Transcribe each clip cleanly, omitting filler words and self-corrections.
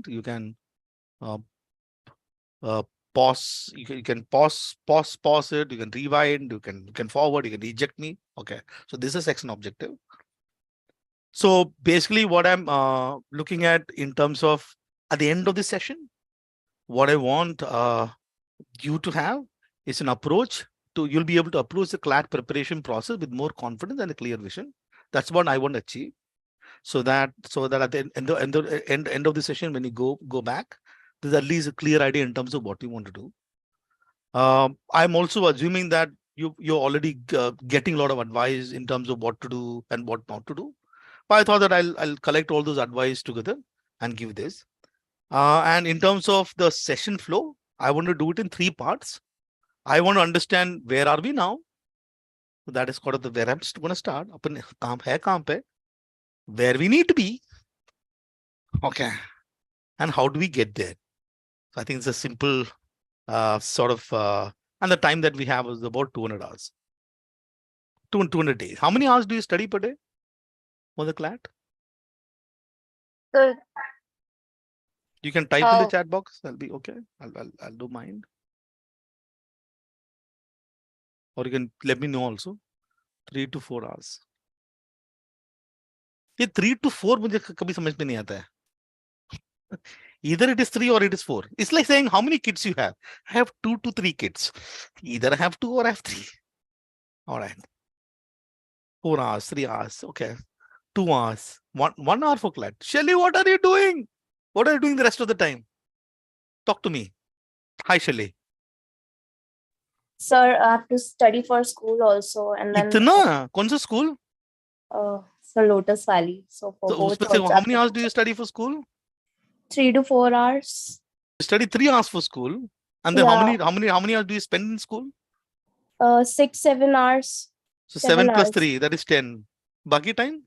important. You can uh, pause. You can pause it. You can rewind. You can forward. You can eject me. Okay. So this is section objective. So basically, what I'm looking at in terms of at the end of this session, what I want you to have is an approach to you'll be able to approach the CLAT preparation process with more confidence and a clear vision. That's what I want to achieve. So that at the end of the session, when you go back, there's at least a clear idea in terms of what you want to do. I'm also assuming that you're already getting a lot of advice in terms of what to do and what not to do. But I thought that I'll collect all those advice together and give this. And in terms of the session flow, I want to do it in 3 parts. I want to understand where are we now. So that is kind of the where I'm going to start. Apan kaam hai kaam pe, where we need to be. Okay. And how do we get there? So I think it's a simple sort of, and the time that we have is about 200 hours. 200 days. How many hours do you study per day for the CLAT? So, You can type in the chat box. I'll be okay. I'll do mine. Or you can let me know also. 3 to 4 hours. ये 3 to 4 मुझे कभी समझ में नहीं आता है. Either it is 3 or it is 4. It's like saying how many kids you have. I have 2 to 3 kids. Either I have 2 or I have 3. All right. 4 hours, 3 hours. Okay. 2 hours. 1 hour for CLAT. Shelly, what are you doing? What are you doing the rest of the time? Talk to me. Hi, Shelly. sir, I have to study for school also, and then Itna? Kaun sa school? for Lotus Valley. So for So both उसमें से also how many hours do you study for school? 3 to 4 hours. You study 3 hours for school. And then Yeah. how many hours do you spend in school? 6-7 hours. So 7 7 plus hours. 3, that is 10. Baki time?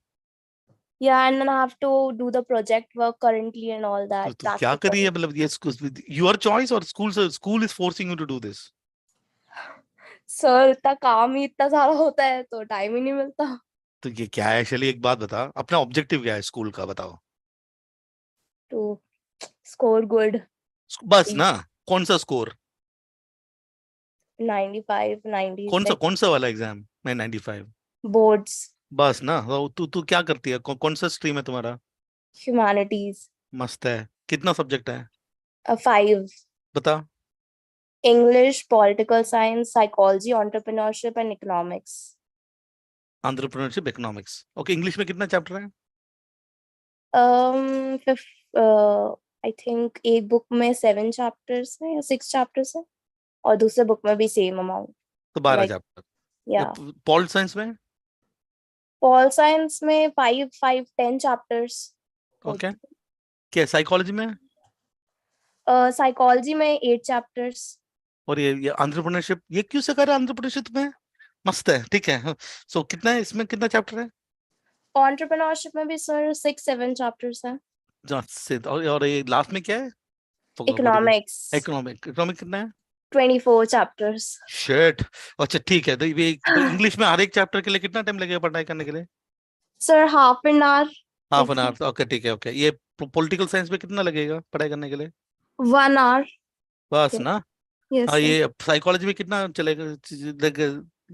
Yeah, and then I have to do the project work currently and all that. तो क्या कर रही है मतलब ये your choice or school is forcing you to do this? Sir इतना काम ही इतना सारा होता है तो टाइम ही नहीं मिलता. तो ये क्या है एक्चुअली एक बात बता अपना ऑब्जेक्टिव क्या है स्कूल का बताओ. To score good. बस ना कौन सा स्कोर 95, 96. कौन सा वाला एग्जाम मैं 95 Boards. बस ना तू क्या करती है कौन सा स्ट्रीम है तुम्हारा. Humanities. मस्त है. कितना सब्जेक्ट है 5. बता. English, political science, psychology, entrepreneurship and economics. Entrepreneurship economics. Okay English में कितना चैप्टर है. I think एक बुक में 7 chapters है या 6 chapters है और दूसरे बुक में भी same amount. तो 12 Like, chapter. Yeah. Pol science में Pol science में 10 chapters. ओके क्या साइकोलॉजी में Psychology में 8 chapters. और ये एंटरप्रेन्योरशिप ये क्यों से कर रहा है एंटरप्रेन्योरशिप में. मस्त है ठीक है. सो कितना है इसमें कितना चैप्टर है. Entrepreneurship में भी सर 6-7 chapters है. और ये लास्ट में क्या है. Economics. इकोनॉमिक कितना है 24 chapters. शिट. अच्छा ठीक है. तो ये इंग्लिश में हर एक चैप्टर के लिए कितना टाइम लगेगा पढ़ाई करने के लिए. Sir, half an hour. Half an hour. Okay ठीक है. ओके ये पॉलिटिकल साइंस में कितना लगेगा पढ़ाई करने के लिए. 1 hour. बस ना. Yes. हाँ sir. ये साइकोलॉजी में कितना चलेगा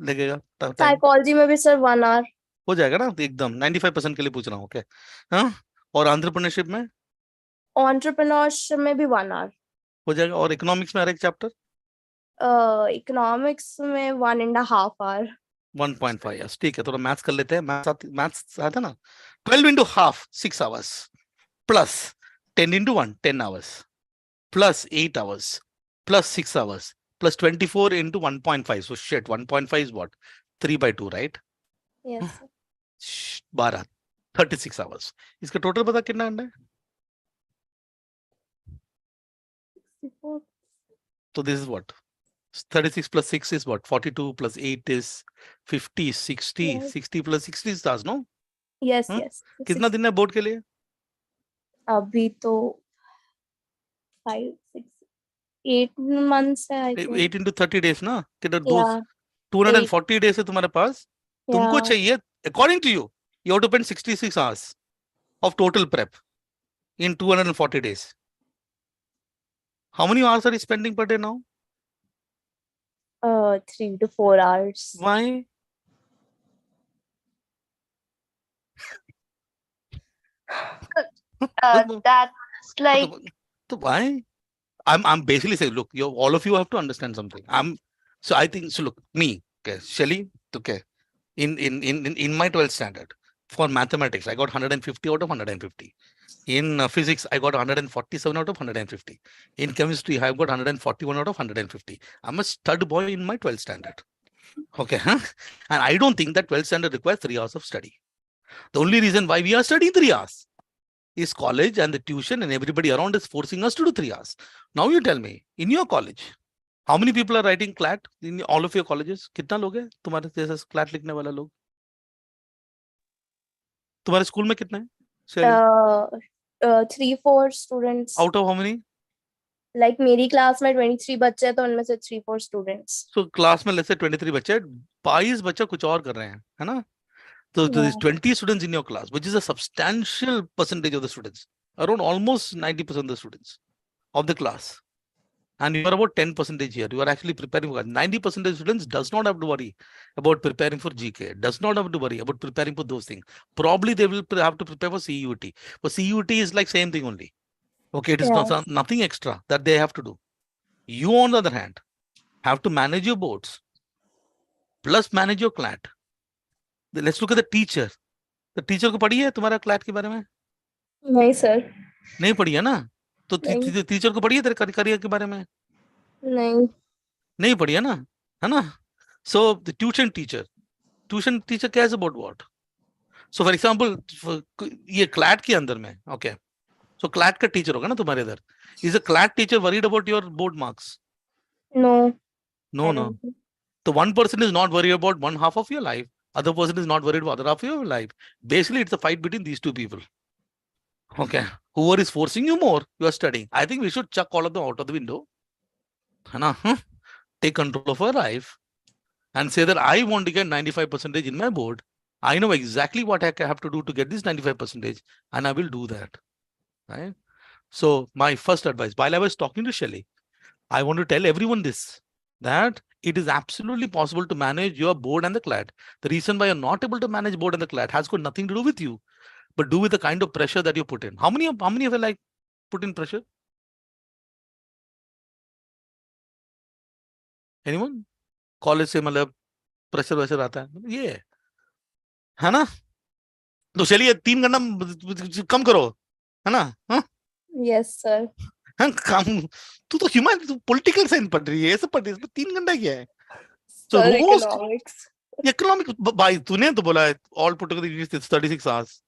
लगेगा टाइम. Psychology में भी सर 1 hour. हो जाएगा ना एकदम 95% के लिए पूछ रहा हूँ. ओके हाँ. और एंटरप्रेन्योरशिप में Entrepreneurship में भी 1 hour. हो जाएगा. और इकोनॉमिक्स में हर एक चैप्टर Economics में 1.5 hour. 1.5 years. ठीक है. थोड़ा मैथ्स कर लेते हैं. मैथ्स आता है ना. 12 into half 6 hours plus 10 into 1 10 hours plus 8 hours plus 6 hours plus 24 into 1.5. So shit 1.5 is what 3/2 right. Yes. sir. 12 36 hours. इसका टोटल पता कितना अंडा है. 64. So this is what 36 plus 6 is what 42 plus 8 is 50 60 Yes. 60 plus 60 is stars no. Yes. Huh? Yes. कितना दिन है board के लिए. अभी तो 5, 6, 8 months है I think. 8 into 30 days ना किधर Yeah. 240 days है तुम्हारे पास. तुमको Yeah. चाहिए according to you have to spend 66 hours of total prep in 240 days. How many hours are you spending per day now? 3 to 4 hours. Why? That's like So why? I'm basically saying, look, you all of you have to understand something. So I think so. Look, me, okay, Shelly, okay, in my 12th standard for mathematics, I got 150 out of 150. In physics, I got 147 out of 150. In chemistry, I've got 141 out of 150. I'm a stud boy in my 12th standard. Okay, huh? And I don't think that 12th standard requires 3 hours of study. The only reason why we are studying 3 hours is college and the tuition and everybody around is forcing us to do 3 hours. Now you tell me, in your college, how many people are writing CLAT in all of your colleges? कितना लोग है तुम्हारे जैसा CLAT लिखने वाला लोग? तुम्हारे school में कितना है? Shelly? 3-4 students. Out of how many? Like मेरी क्लास में 23 बच्चे हैं तो उनमें से 3-4 students. So क्लास में let's say 23 बच्चे, 22 बच्चे कुछ और कर रहे हैं, है ना? So there is 20 students in your class, which is a substantial percentage of the students, around almost 90% of the students of the class. And you are about 10% here. You are actually preparing for 90% of students does not have to worry about preparing for GK, does not have to worry about preparing for those things. Probably they will have to prepare for CUT. For CUT is like same thing only. Okay, it is not nothing extra that they have to do. You, on the other hand, have to manage your boards, plus manage your CLAT. Let's look at the teacher. The teacher को पढ़ी है तुम्हारा CLAT के बारे में? नहीं sir. नहीं पढ़ी है ना? तो टीचर को पढ़ी है तेरे करियर के बारे में? नहीं पढ़ी है ना? है ना? So the tuition teacher cares about what? So for example, ये CLAT के अंदर में, okay. So CLAT का टीचर होगा ना तुम्हारे इधर. Is a CLAT teacher worried about your board marks? No. No. So one person is not worried about one half of your life. Other person is not worried about other half of your life. Basically, it's a fight between these two people. Okay. Whoever is forcing you more, you are studying. I think we should chuck all of them out of the window. Take control of our life and say that I want to get 95% in my board. I know exactly what I have to do to get this 95%, and I will do that. Right? So my first advice, while I was talking to Shelly, I want to tell everyone this, that it is absolutely possible to manage your board and the CLAT. The reason why you're not able to manage board and the CLAT has got nothing to do with you, but do with the kind of pressure that you put in. How many of you like put in pressure? Anyone? College से मतलब pressure वैशर आता है ये है ना? तो चलिए 3 घंटा कम करो, है ना? Yes sir. काम तू तो ह्यूमन, तू पॉलिटिकल साइंस पढ़ रही है, ये सब पढ़ रही है, इसमें 3 घंटा क्या है? तो रोज इकोनॉमिक्स भाई तूने तो बोला है ऑल पुट टुगेदर 36 आवर्स.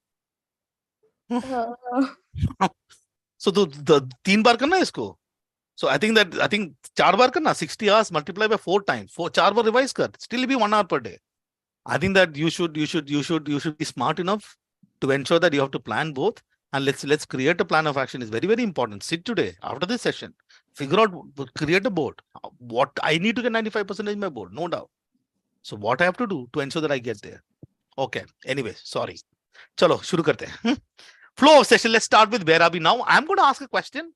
सो तो 3 बार करना है इसको. So I think 4 बार करना, 60 hours multiply by 4 times. 4 bar revise कर, still be 1 hour per day. I think that you should be smart enough to ensure that you have to plan both, and let's create a plan of action. Is very, very important. Sit today after this session, figure out, create a board. What I need to get 95% in my board, no doubt. So what I have to do to ensure that I get there. Okay. Anyway, sorry. Chalo, shuru karte hain. Flow of session. Let's start with where are we now. I'm going to ask a question,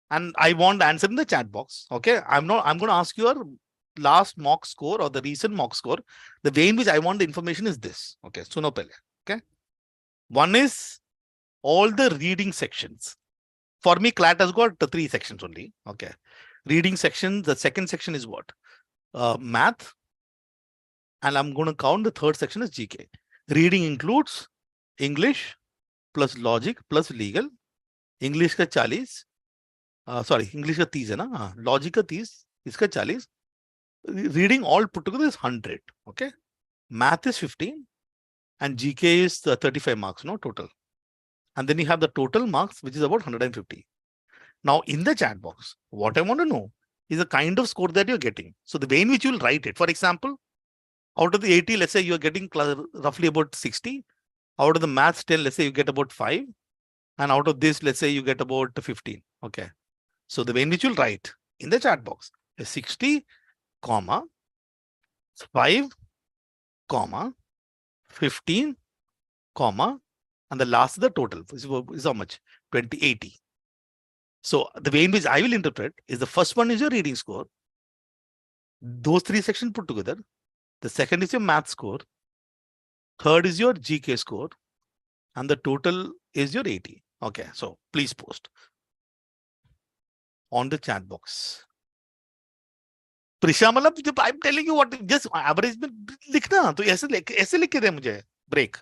and I want the answer in the chat box. Okay. I'm going to ask your last mock score or the recent mock score. The way in which I want the information is this. Okay. Suno pehle. Okay. One is all the reading sections. For me, CLAT has got the 3 sections only. Okay. Reading section. The second section is what? Math. And I'm going to count the third section as GK. Reading includes English plus logic plus legal. English का 40. Sorry, English का 30 है ना? Logic का 30. इसका 40. Reading all put together is 100. Okay. Math is 15. And GK is 35 marks, no, total. And then you have the total marks, which is about 150. Now, in the chat box, what I want to know is the kind of score that you're getting. So the way in which you will write it. For example, out of the 80, let's say you're getting roughly about 60. Out of the maths 10, let's say you get about 5. And out of this, let's say you get about 15. Okay. So the way in which you'll write in the chat box is 60, 5, 15, and the last is the total is how much? 2080. So the way in which I will interpret is the first one is your reading score. Those three sections put together. The second is your math score. Third is your GK score. And the total is your 80. Okay, so please post on the chat box. Prisha मतलब जब I am telling you what just average में लिखना तो ऐसे लिख के दे मुझे break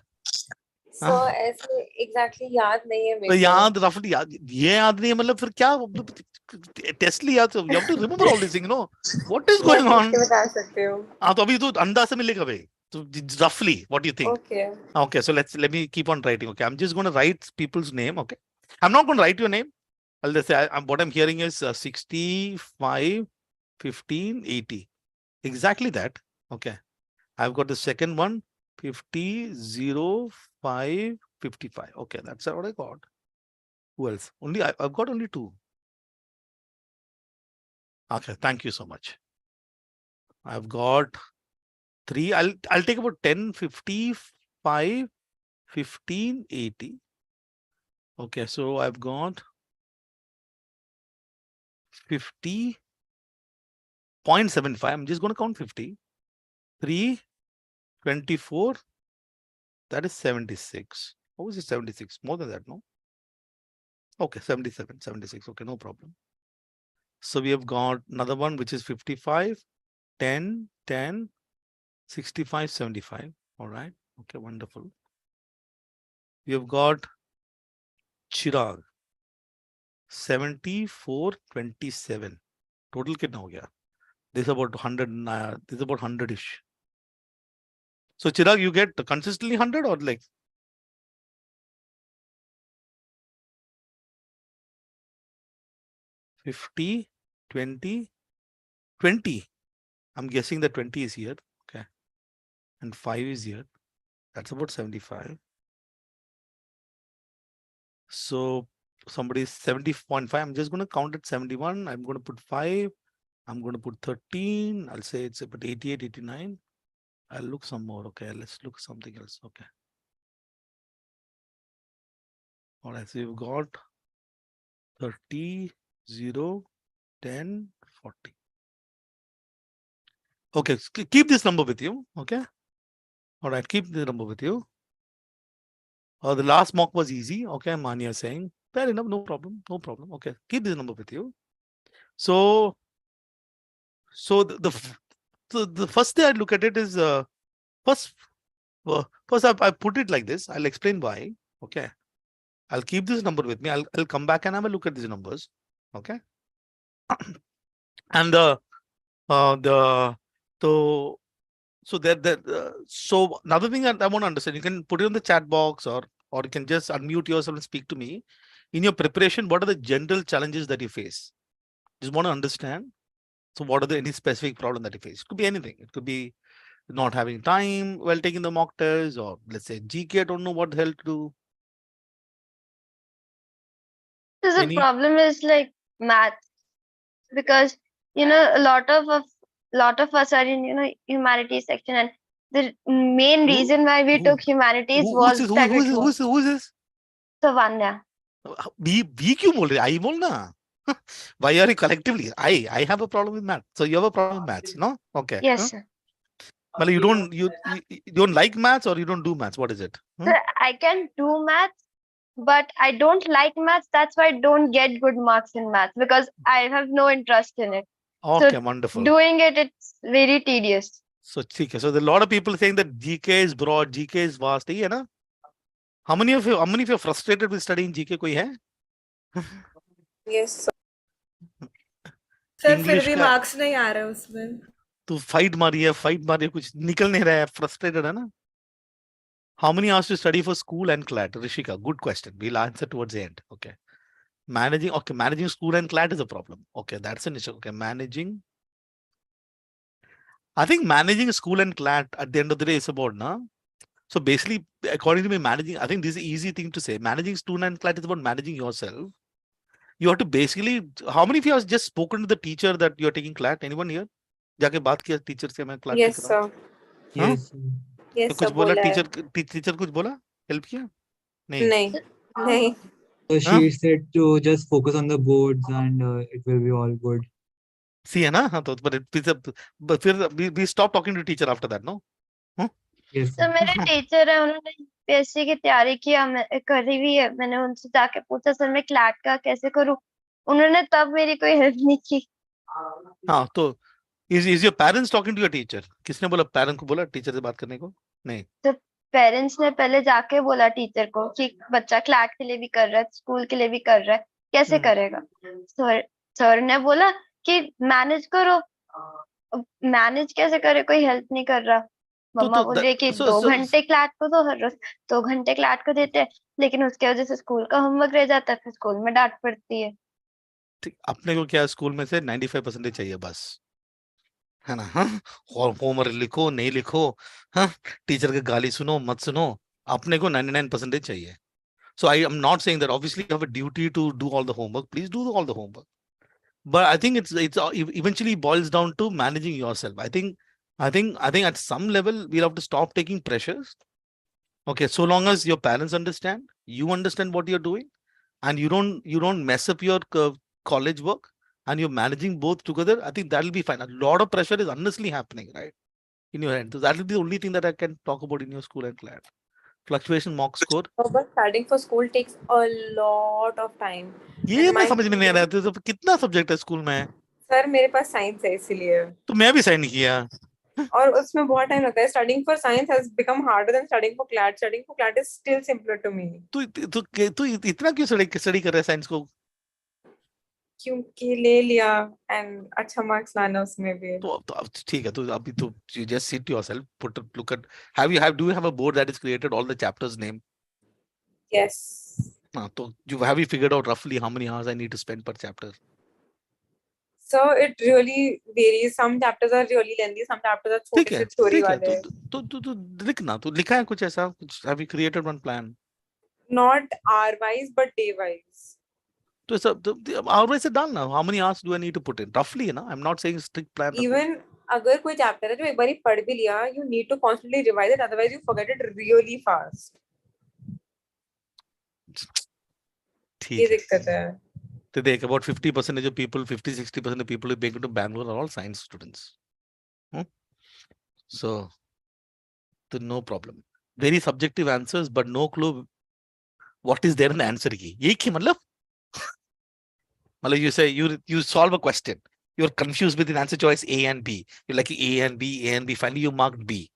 So ऐसे exactly याद नहीं है तो मेरे को. याद रफली याद ये याद नहीं है मतलब फिर क्या टेस्ट लिया तो you have to remember all this thing no what is going मैं ऑन पूछ के बता सकती हूँ. हां तो अभी तो अंदाज से मिलेगा भाई तो roughly what do you think Okay. okay so let me keep on writing okay I'm just going to write people's name okay I'm not going to write your name I'll just say what I'm hearing is 65 15 80 exactly that okay I've got the second one 50 0 5 55 okay that's what I got who else only I've got only two okay thank you so much I've got three I'll take about 10 55 15 80 okay so I've got 50.75 I'm just going to count 50 3 24 that is 76 how is it 76 more than that no okay 77 76 okay no problem so we have got another one which is 55 10 10 65 75 all right okay wonderful we have got Chirag 74 27 total kitna ho gaya this is about 100 this is about 100ish so Chirag you get consistently 100 or like 50 20 20 I'm guessing that 20 is here okay and 5 is here that's about 75 so somebody is 70.5 I'm just going to count it 71 I'm going to put 5 I'm going to put 13 I'll say it's about 88 89 I'll look some more okay let's look something else okay all right so you've got 30 0 10 40 okay keep this number with you okay all right keep the number with you the last mock was easy okay Mania saying fair enough no problem okay keep this number with you so the first thing I look at it is first I put it like this I'll explain why okay I'll keep this number with me I'll come back and have a look at these numbers okay and so so another thing that I want to understand you can put it in the chat box or you can just unmute yourself and speak to me in your preparation what are the general challenges that you face just want to understand so what are the any specific problem that you face it could be anything it could be not having time while taking the mock tests or let's say GK I don't know what the hell to do So the any problem is like math, because a lot of us are in humanities section, and the main who reason why we who took humanities who's was this that it was who's this Savanya. B क्यों बोल रहे आई बोलना why are you collectively I have a problem with math so you have a problem with maths no okay Yes, sir. well you don't like maths or you don't do maths what is it Sir, I can do maths, but I don't like maths. That's why I don't get good marks in maths, because I have no interest in it. okay So wonderful doing it's very tedious. so ठीक है so there are a lot of people saying that GK is broad GK is vast है ना how many of you are frustrated with studying GK कोई है Yes. Sir फिर English भी का marks नहीं आ रहे उसमें. तू फाइट मारी है कुछ निकल नहीं रहा है फ्रस्ट्रेटेड है ना how many hours to study for school and CLAT Rishika good question we'll answer towards the end okay managing school and CLAT is a problem okay that's an issue okay managing I think managing school and CLAT at the end of the day is about na so basically according to me managing I think this is an easy thing to say managing school and CLAT is about managing yourself you have to basically how many of you have just spoken to the teacher that you're taking CLAT anyone here जाके बात किया teacher से मैं CLAT Yes, लिख रहा हूँ sir. हाँ Yes, तो sir. कुछ बोला बोला है. टीचर कुछ बोला हेल्प किया नहीं नहीं. नहीं. So Huh? she said to just focus on the boards and it will be all good. See, है ना? हाँ, तो but फिर we stop talking to teacher after that, no? Huh? Yes, तो sir. मेरे टीचर है, उन्होंने यूपीएससी की तैयारी किया, करी हुई है। मैंने उनसे जाके पूछा सर मैं क्लैट का कैसे करूँ, उन्होंने तब मेरी कोई हेल्प नहीं की। हाँ, तो is your parents talking to your teacher? किसने बोला, parent को बोला टीचर से बात करने को? नहीं। तो पेरेंट्स ने पहले जाके बोला टीचर को कि बच्चा क्लैट के लिए भी कर रहा है, स्कूल के लिए भी कर रहा है, कैसे करेगा। सर ने बोला कि मैनेज करो। मैनेज कैसे करे, कोई हेल्प नहीं कर रहा। मम्मा बोल रही है कि so 2 घंटे क्लैट को तो हर रोज 2 घंटे क्लैट को देते हैं, लेकिन उसके वजह से स्कूल का होमवर्क रह जाता है, फिर स्कूल में डांट पड़ती है। ठीक, अपने को क्या स्कूल में से 95% चाहिए बस, है ना? हाँ, होमवर्क लिखो नहीं लिखो, हाँ, टीचर के गाली सुनो मत सुनो, अपने को 99% चाहिए. So I am not saying that obviously you have a duty to do all the homework. Please do all the homework. But I think it's eventually boils down to managing yourself. I think at some level we'll have to stop taking pressures. Okay, so long as your parents understand, you understand what you're doing, and you don't mess up your college work, and you're managing both together, I think that'll be fine. A lot of pressure is unnecessarily happening, right, in your head. So that will be the only thing that I can talk about in your school and class. Fluctuation, mock score. Oh, but studying for school takes a lot of time. ये And मैं my समझ में नहीं आ रहा है, तो कितना subject है स्कूल में? सर मेरे पास साइंस है इसीलिए, तो मैं भी साइन किया. और उसमें बहुत टाइम लगता है. Studying for science has become harder than studying for CLAT. Studying for CLAT is still simpler to me. तू इतना क्यों स्टडी कर रहा है साइंस को? क्योंकि ले लिया एंड अच्छा मार्क्स लाना उसमें भी. तो अब ठीक है, तो अभी तो you just sit yourself, look at, do you have a board that is created all the chapters name? Yes. हाँ, तो have you figured out roughly how many hours I need to spend per chapter? So it really varies. Some chapters are really lengthy, some chapters are ठीक छोटे है, से story ठीक है, वाले. तो लिखना, तो लिखा है कुछ ऐसा, have you created one plan? Not hour wise but day wise. तो ऐसा तो hour से डालना, how many hours do I need to put in roughly, है ना? I'm not saying strict plan. Even अगर कोई चैप्टर है जो एक बार पढ़ भी लिया, you need to constantly revise it, otherwise you forget it really fast. ठीक ये है, दिक्कत है. तो देख, about 50% of people, 50-60% of people who make it to Bangalore are all science students. So no problem. Very subjective answers, but no clue what is there in the answer की. यही की मतलब you say you solve a question, you're confused with an answer choice A and B. You're like A and B, A and B. Finally, you marked B.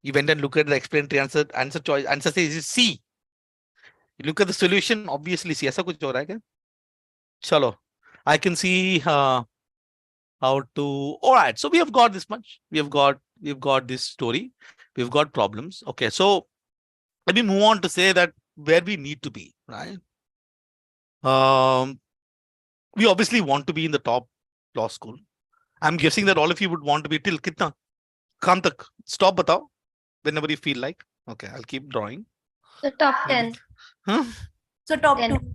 You went and look at the explanatory answer choice. Answer says C. You look at the solution, obviously C. ऐसा कुछ हो रहा है क्या? चलो, I can see how to. All right, so we have got this much. We've got this story. We've got problems. Okay, so let me move on to say that where we need to be, right? We obviously want to be in the top law school. I'm guessing that all of you would want to be till kitna? Khan tak? Stop batao whenever you feel like. Okay, I'll keep drawing. तो top 10. Huh? So top 10. 2.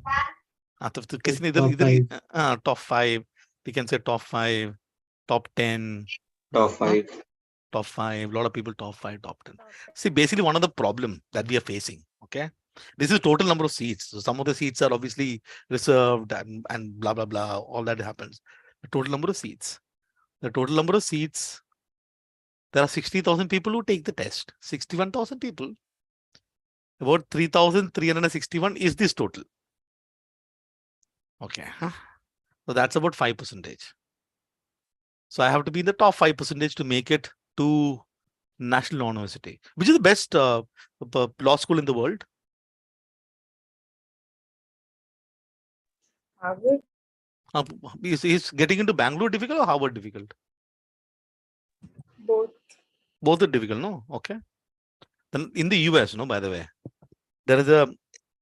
हाँ, तो किसने Top इधर top 5. We can say top 5, top 10. Top 5. Top 5. A lot of people top 5, top 10. See, basically one of the problem that we are facing. Okay, this is total number of seats. So some of the seats are obviously reserved and blah blah blah. All that happens. The total number of seats. The total number of seats. There are 60,000 people who take the test. 61,000 people. About 3,361 is this total. Okay. So that's about 5%. So I have to be in the top 5% to make it to National Law University, which is the best law school in the world. Harvard. Is getting into Bangalore difficult or Harvard difficult? Both. Both are difficult, no? Okay. Then in the US, no, by the way,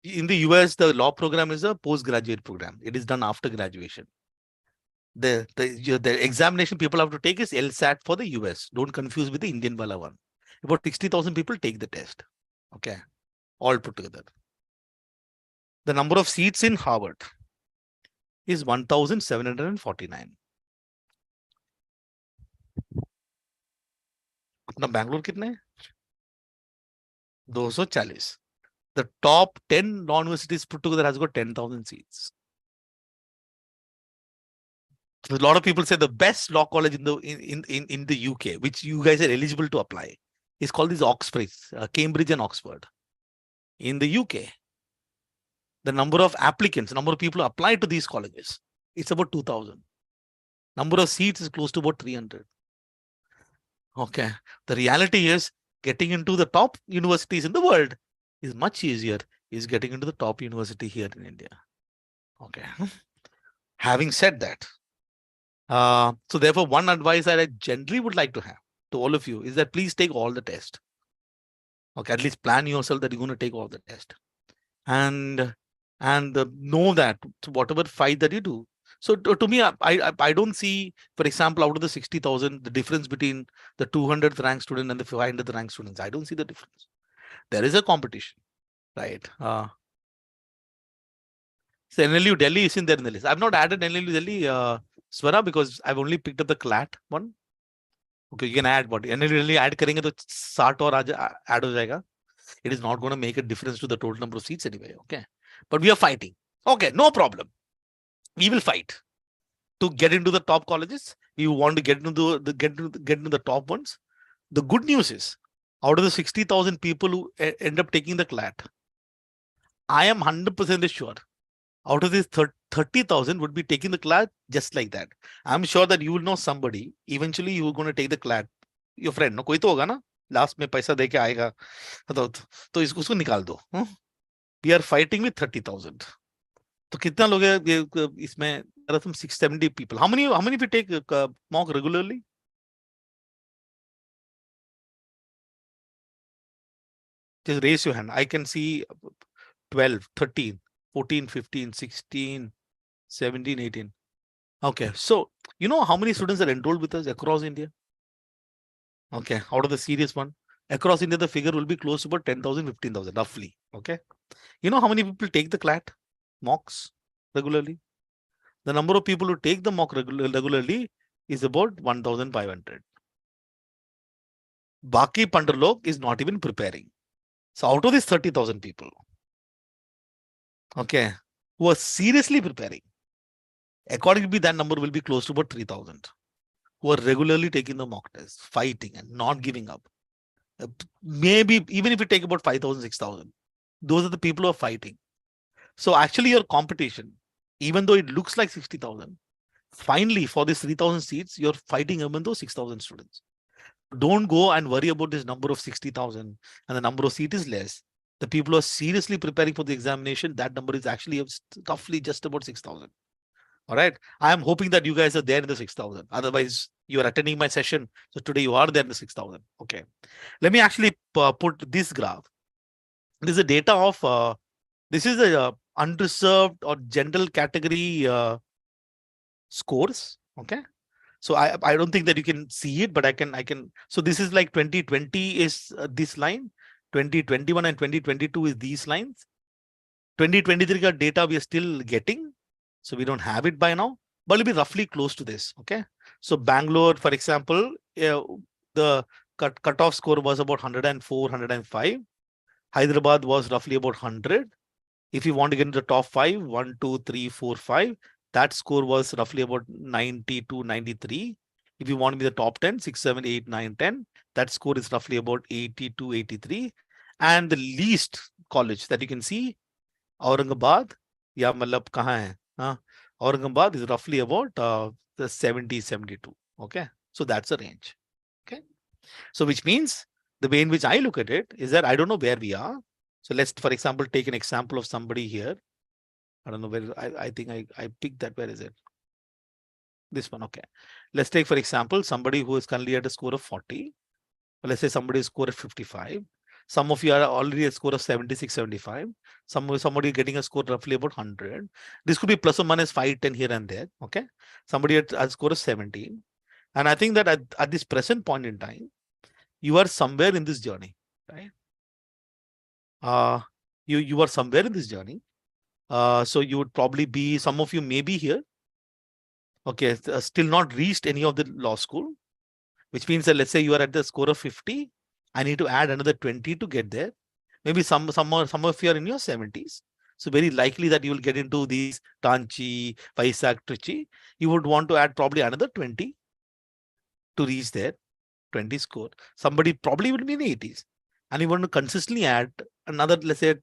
in the US, the law program is a postgraduate program. It is done after graduation. The examination people have to take is LSAT for the US. Don't confuse with the Indian wala one. About 60,000 people take the test. Okay. All put together. The number of seats in Harvard is 1,749. अपना बैंगलोर कितने? 240. The top 10 non-universities put together has got 10,000 seats. So a lot of people say the best law college in the UK, which you guys are eligible to apply, is called this Oxford, Cambridge and Oxford. In the UK, the number of applicants, number of people who apply to these colleges, it's about 2,000. Number of seats is close to about 300. Okay. The reality is getting into the top universities in the world is much easier. Is getting into the top university here in India. Okay. Having said that, so therefore, one advice that I generally would like to have to all of you is that please take all the tests. Okay, at least plan yourself that you're going to take all the tests, and know that whatever fight that you do. So to me, I don't see, for example, out of the 60,000, the difference between the 200th ranked student and the 500th ranked students. I don't see the difference. There is a competition, right? So NLU Delhi isn't there in the list. I've not added NLU Delhi, Swara, because I've only picked up the CLAT one. Okay, you can add, but NLU Delhi add करेंगे तो 60 और add हो जाएगा. It is not going to make a difference to the total number of seats anyway. Okay, but we are fighting. Okay, no problem. We will fight to get into the top colleges. We want to get into get into the top ones. The good news is, out of the 60,000 people who end up taking the CLAT, I am 100% sure out of these 30,000 would be taking the CLAT just like that. I'm sure that you will know somebody. Eventually, you are going to take the CLAT. Your friend, no, कोई तो होगा ना? Last में पैसा देके आएगा. तो इसको निकाल दो. We are fighting with 30,000. तो कितना लोग हैं इसमें? There are some 670 people. How many of you take mock regularly? Just raise your hand. I can see 12, 13, 14, 15, 16, 17, 18. Okay. So, you know how many students are enrolled with us across India? Okay. Out of the serious one, across India, the figure will be close to about 10,000, 15,000, roughly. Okay. You know how many people take the CLAT mocks regularly? The number of people who take the mock regularly is about 1,500. Baki Pandarlok is not even preparing. So out of these 30,000 people, okay, who are seriously preparing, according to me, that number will be close to about 3,000 who are regularly taking the mock test, fighting and not giving up. Maybe even if you take about 5,000, 6,000, those are the people who are fighting. So actually your competition, even though it looks like 60,000, finally for these 3,000 seats, you're fighting even though 6,000 students. Don't go and worry about this number of 60,000 and the number of seats is less. The people who are seriously preparing for the examination, that number is actually roughly just about 6,000. All right. I am hoping that you guys are there in the 6,000. Otherwise, you are attending my session. So today you are there in the 6,000. Okay. Let me actually put this graph. This is a data of, this is a unreserved or general category scores. Okay. So I don't think that you can see it, but I can. So this is like 2020 is this line, 2021 and 2022 is these lines. 2023 data we are still getting, so we don't have it by now, but it'll be roughly close to this. Okay. So Bangalore, for example, the cutoff score was about 104, 105. Hyderabad was roughly about 100. If you want to get into the top 5, 1, 2, 3, 4, 5. That score was roughly about 90 to 93. If you want to be the top 10, 6, 7, 8, 9, 10, that score is roughly about 80 to 83. And the least college that you can see, Aurangabad, ya matlab kahan hai? Aurangabad is roughly about the 70, 72. Okay. So that's the range. Okay. So which means the way in which I look at it is that I don't know where we are. So let's, for example, take an example of somebody here. I don't know where, I think I picked that. Where is it? This one. Okay. Let's take, for example, somebody who is currently at a score of 40. Let's say somebody is score of 55. Some of you are already a score of 76, 75. Somebody getting a score roughly about 100. This could be plus or minus 5, 10 here and there. Okay. Somebody at a score of 17. And I think that at this present point in time, you are somewhere in this journey, right? You are somewhere in this journey. So you would probably be, some of you may be here. Okay, still not reached any of the law school, which means that let's say you are at the score of 50. I need to add another 20 to get there. maybe some of you are in your 70s. So very likely that you will get into these Ranchi, Vizag, Trichy. You would want to add probably another 20 to reach there, 20 score. Somebody probably will be in the 80s. And you want to consistently add another, let's say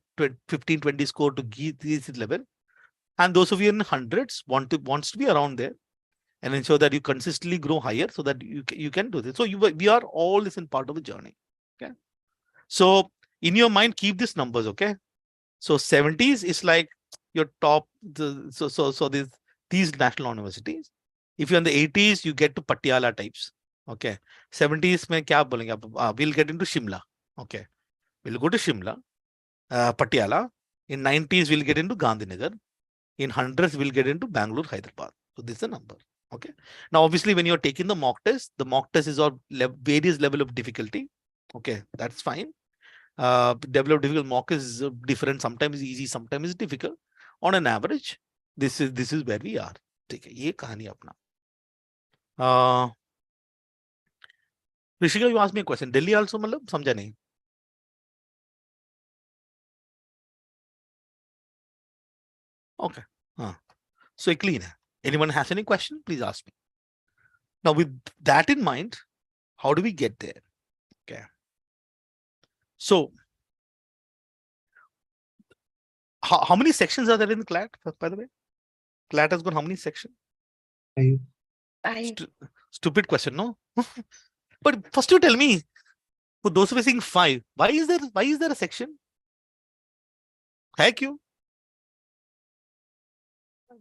15, 20 score to this level. And those of you in hundreds wants to be around there and ensure that you consistently grow higher so that you can do this. So we are all this in part of the journey. Okay. So in your mind, keep these numbers. Okay. So 70s is like your top. So these national universities. If you're in the 80s, you get to Patiala types. Okay. 70s mein kya bolenge aap? We'll get into Shimla. Okay. We'll go to Shimla, Patiala. In 90s, we'll get into Gandhinagar. In hundreds, we'll get into Bangalore, Hyderabad. So this is the number. Okay. Now, obviously, when you're taking the mock test is of various level of difficulty. Okay, that's fine. Level of difficult mock is different. Sometimes easy, sometimes difficult. On an average, this is where we are. ठीक है, ये कहानी अपना. Rishika, you asked me a question. Delhi also, मतलब समझा नहीं. Okay. So clean. Anyone has any question? Please ask me. Now, with that in mind, how do we get there? Okay. So, how many sections are there in the CLAT, by the way? CLAT has got how many sections? Stupid question, no? But first you tell me, for those who are saying 5, why is there a section? Heck you.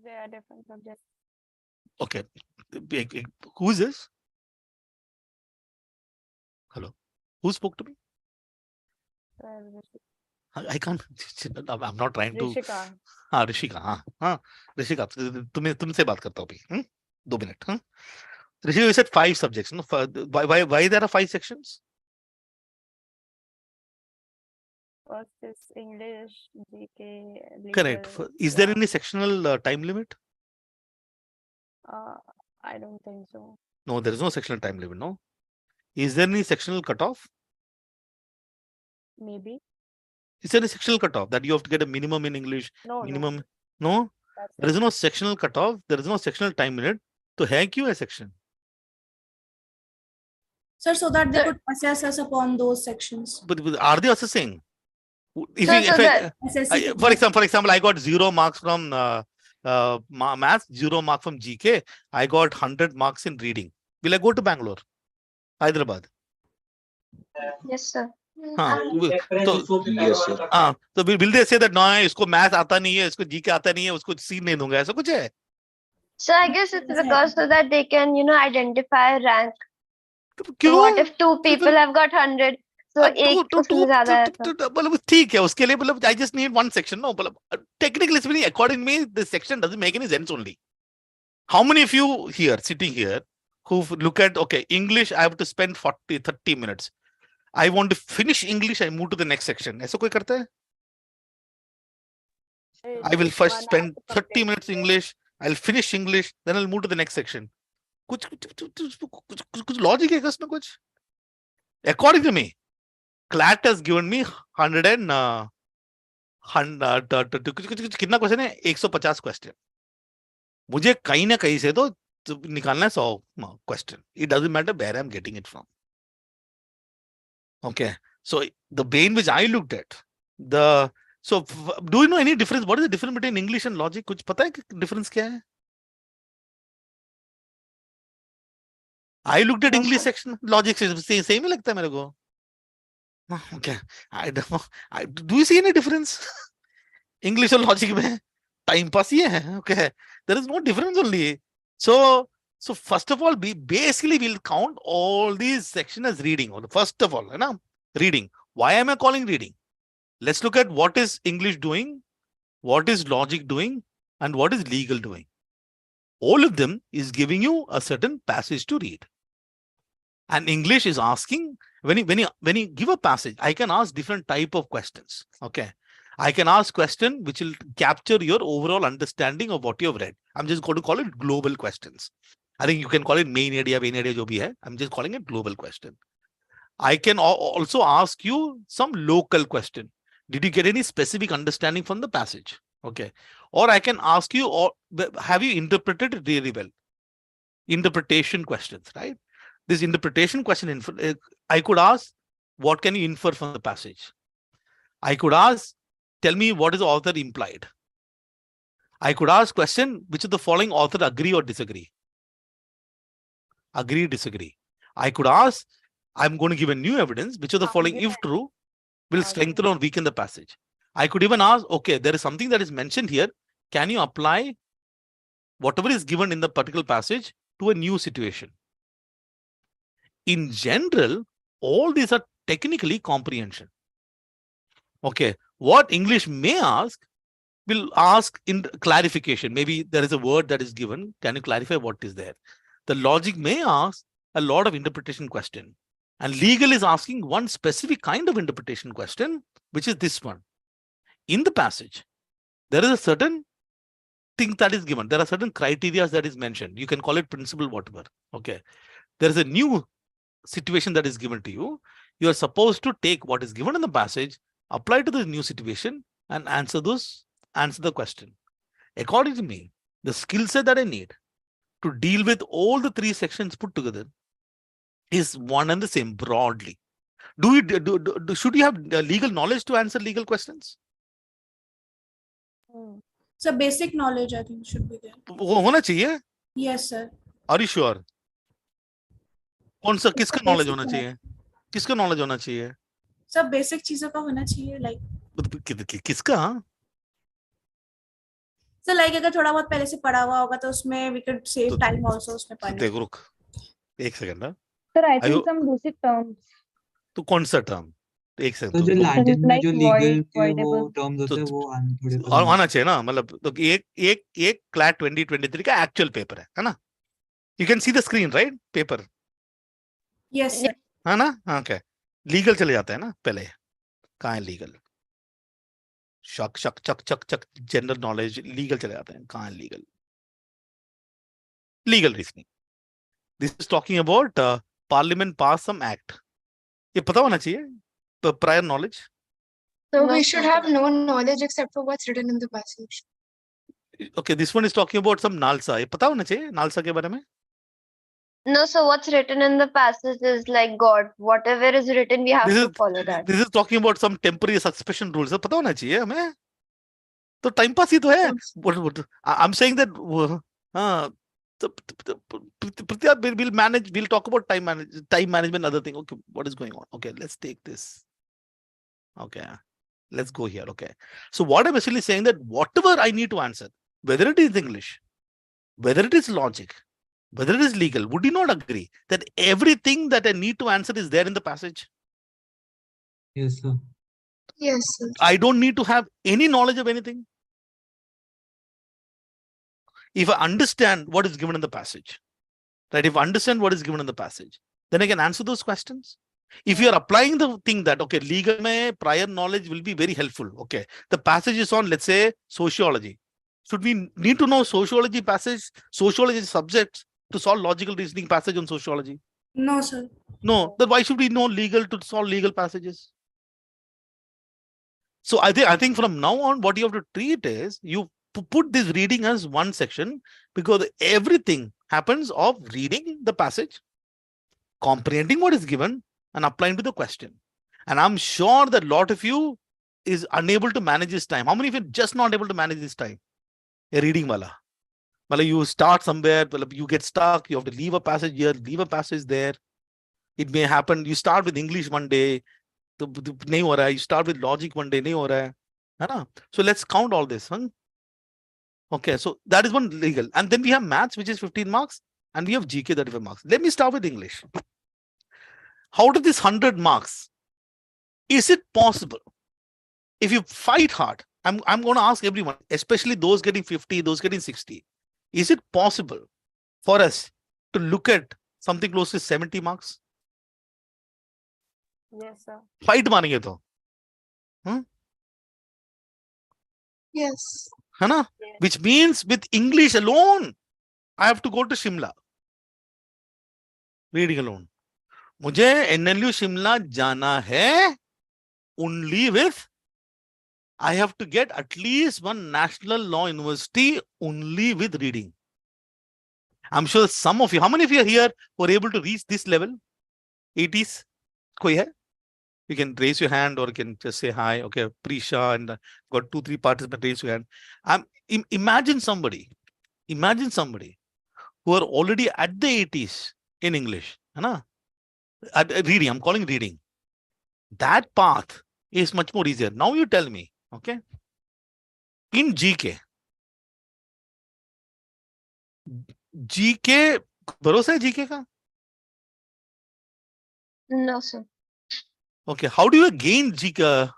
There are different subjects. Okay. Who is this? Hello. Who spoke to me? I can't. I'm not trying to. Rishika. Rishika. Rishika. तुमसे बात करता हूँ अभी. 2 minutes. Rishika, you said 5 subjects. No? Why there are 5 sections? First is English, GK, legal. Correct. Is there any sectional time limit? I don't think so. No, there is no sectional time limit. No. Is there any sectional cutoff? Maybe. Is there a sectional cutoff that you have to get a minimum in English? No. Minimum? No. There is no sectional cutoff. There is no sectional time limit. So, hai kyun hai section? Sir, so that they could assess us upon those sections. But are they assessing? SSC. For example, I got 0 marks from maths, 0 mark from GK. I got 100 marks in reading. Will I go to Bangalore, Hyderabad? Yes, sir. Yes, sir. So will they say that no, इसको math आता नहीं है, इसको GK आता नहीं है, उसको C नहीं दूंगा, ऐसा कुछ है? So I guess it's because so that they can, identify rank. क्यों? So what if 2 people have got 100? So एक उसमें ज़्यादा है तो. मतलब ठीक है, उसके लिए मतलब I just need one section. No, मतलब technically speaking, according to me, this section doesn't make any sense only. How many of you here, sitting here, who look at, okay, English, I have to spend 30 minutes. I want to finish English, I move to the next section. ऐसा कोई करता है? I will first spend 30 minutes English, I'll finish English, then I'll move to the next section. कुछ logic है इसमें कुछ? According to me, CLAT has given me 100 कितना question है? 150 क्वेश्चन. मुझे कहीं ना कहीं से तो निकालना है 100 question. It doesn't matter where I'm getting it from. Okay, so the way in which I looked at so do you know any difference? What is the difference between English and logic? कुछ पता है कि difference क्या है? I looked at English section, logic section, same ही लगता है मेरे को. Okay, I don't know. Do you see any difference? English और logic में time pass ही है. Okay, there is no difference only. So first of all, basically we'll count all these sections as reading. First of all, reading. Why am I calling reading? Let's look at what is English doing, what is logic doing, and what is legal doing. All of them is giving you a certain passage to read. And English is asking, when you give a passage, I can ask different type of questions. Okay. I can ask question which will capture your overall understanding of what you have read. I'm just going to call it global questions. I think you can call it main area jo bhi hai. I'm just calling it global question. I can also ask you some local question. Did you get any specific understanding from the passage? Okay. Or I can ask you, or have you interpreted it really well? Interpretation questions, right? This interpretation question, I could ask, what can you infer from the passage? I could ask, tell me what is the author implied? I could ask question, which of the following author agree or disagree? Agree, disagree. I could ask, I'm going to give a new evidence, which of the following, if true, will strengthen or weaken the passage. I could even ask, okay, there is something that is mentioned here. Can you apply whatever is given in the particular passage to a new situation? In general, all these are technically comprehension. Okay, what English may ask, will ask in clarification. Maybe there is a word that is given. Can you clarify what is there? The logic may ask a lot of interpretation question. And legal is asking one specific kind of interpretation question, which is this one. In the passage, there is a certain thing that is given. There are certain criteria that is mentioned. You can call it principle, whatever. Okay. There is a new situation that is given to you. You are supposed to take what is given in the passage, apply to the new situation, and answer the question. According to me, the skill set that I need to deal with all the three sections put together is one and the same broadly. Should you have legal knowledge to answer legal questions? So basic knowledge, I think, should be there. वो होना चाहिए? Yes, sir. Are you sure? कौन सा किसका basic knowledge होना है। चाहिए? किसका knowledge होना चाहिए? सब बेसिक चीजों का होना चाहिए, like किसका? so like अगर थोड़ा बहुत पहले से पढ़ा हुआ होगा तो उसमें we could save time also उसमें पढ़ने देखो रुक एक सेकंड ना. Sir, I Are think you- some basic terms. तो कौन सा टर्म? एक तो जो सेकंड. लैटिन में like जो void, लीगल के वो voidable. टर्म्स होते हैं वो थोड़े और आना चाहिए ना. मतलब तो एक क्लैट 2023 का एक्चुअल पेपर है ना? You can see the screen right? Paper yes sir. है ना? ओके. लीगल चले जाते हैं ना पहले. कहाँ है लीगल? शक शक चक चक चक जनरल नॉलेज लीगल चले जाते हैं. कहाँ है legal? Legal reasoning. This is talking about parliament pass some act. ये पता होना चाहिए. Prior knowledge. So No, we should sir. have no knowledge except for what's written in the passage. Okay, this one is talking about some NALSA. ये पता होना चाहिए NALSA के बारे में. No, so what's written in the passage is like God. Whatever is written, we have to follow that. This is talking about some temporary suspension rules. पता होना चाहिए हमें. तो टाइम पास ही तो है. I'm saying that we'll talk about time management, other thing. Okay, what is going on? Okay, let's take this. Okay, let's go here. Okay, so what I'm essentially saying that whatever I need to answer, whether it is English, whether it is logic, whether it is legal, would you not agree that everything that I need to answer is there in the passage? Yes, sir. Yes, sir. I don't need to have any knowledge of anything. If I understand what is given in the passage, right? If I understand what is given in the passage, then I can answer those questions. If you are applying the thing that, okay, legal mein prior knowledge will be very helpful. Okay, the passage is on, let's say, sociology. Should we need to know sociology passage, sociology subjects to solve logical reasoning passage on sociology? No sir. No, then why should we know legal to solve legal passages? So I think from now on, what you have to treat is you put this reading as one section, because everything happens of reading the passage, comprehending what is given, and applying to the question. And I'm sure that a lot of you is unable to manage this time. How many of you are just not able to manage this time? A reading wala. Well, you start somewhere, you get stuck, you have to leave a passage here, leave a passage there. It may happen, you start with English one day, nahi ho raha hai. You start with logic one day, nahi ho raha hai na? So let's count all this. Okay, so that is one legal. And then we have maths, which is 15 marks, and we have GK, 35 marks. Let me start with English. Out of this 100 marks, is it possible, if you fight hard, I'm going to ask everyone, especially those getting 50, those getting 60, is it possible for us to look at something close to 70 marks? Yes, sir. Fight मारेंगे तो. Yes. है ना? Which means with English alone, I have to go to Shimla. Reading alone. मुझे NLU Shimla जाना है only with I have to get at least one national law university only with reading. I'm sure some of you, how many of you are here who are able to reach this level? 80s? Koi hai? You can raise your hand or you can just say hi. Okay, Prisha and got 2-3 participants, raise your hand. Imagine somebody who are already at the 80s in English. At reading, I'm calling reading. That path is much more easier. Now you tell me, okay? In GK, भरोसा है GK का? No, sir. Okay, how do you gain GK?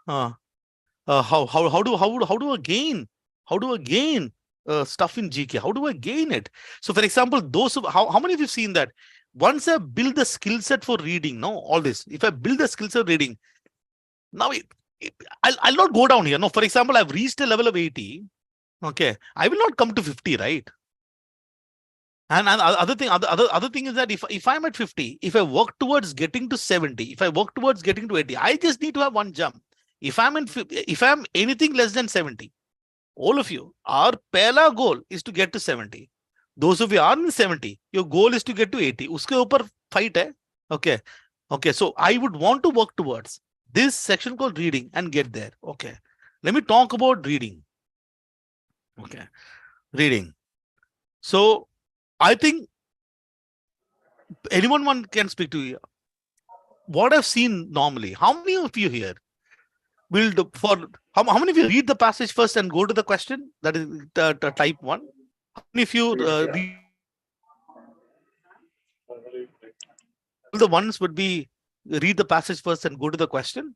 How do I gain stuff in GK? How do I gain it? So, for example, how many of you have seen that? Once I build the skill set for reading, no, all this. If I build the skill set of reading, now I'll not go down here. No, for example, I've reached a level of 80. Okay, I will not come to 50, right? And other thing is that if I'm at 50, if I work towards getting to 70, if I work towards getting to 80, I just need to have one jump. If I'm anything less than 70, all of you, our pehla goal is to get to 70. Those of you are in 70, your goal is to get to 80. Uske upar fight hai. Okay. Okay. So I would want to work towards this section called reading and get there. Okay. Let me talk about reading. Okay. Reading. So I think one can speak to you. What I've seen normally, how many of you here will how many of you read the passage first and go to the question? That is the type 1. How many of you read the ones would be read the passage first and go to the question?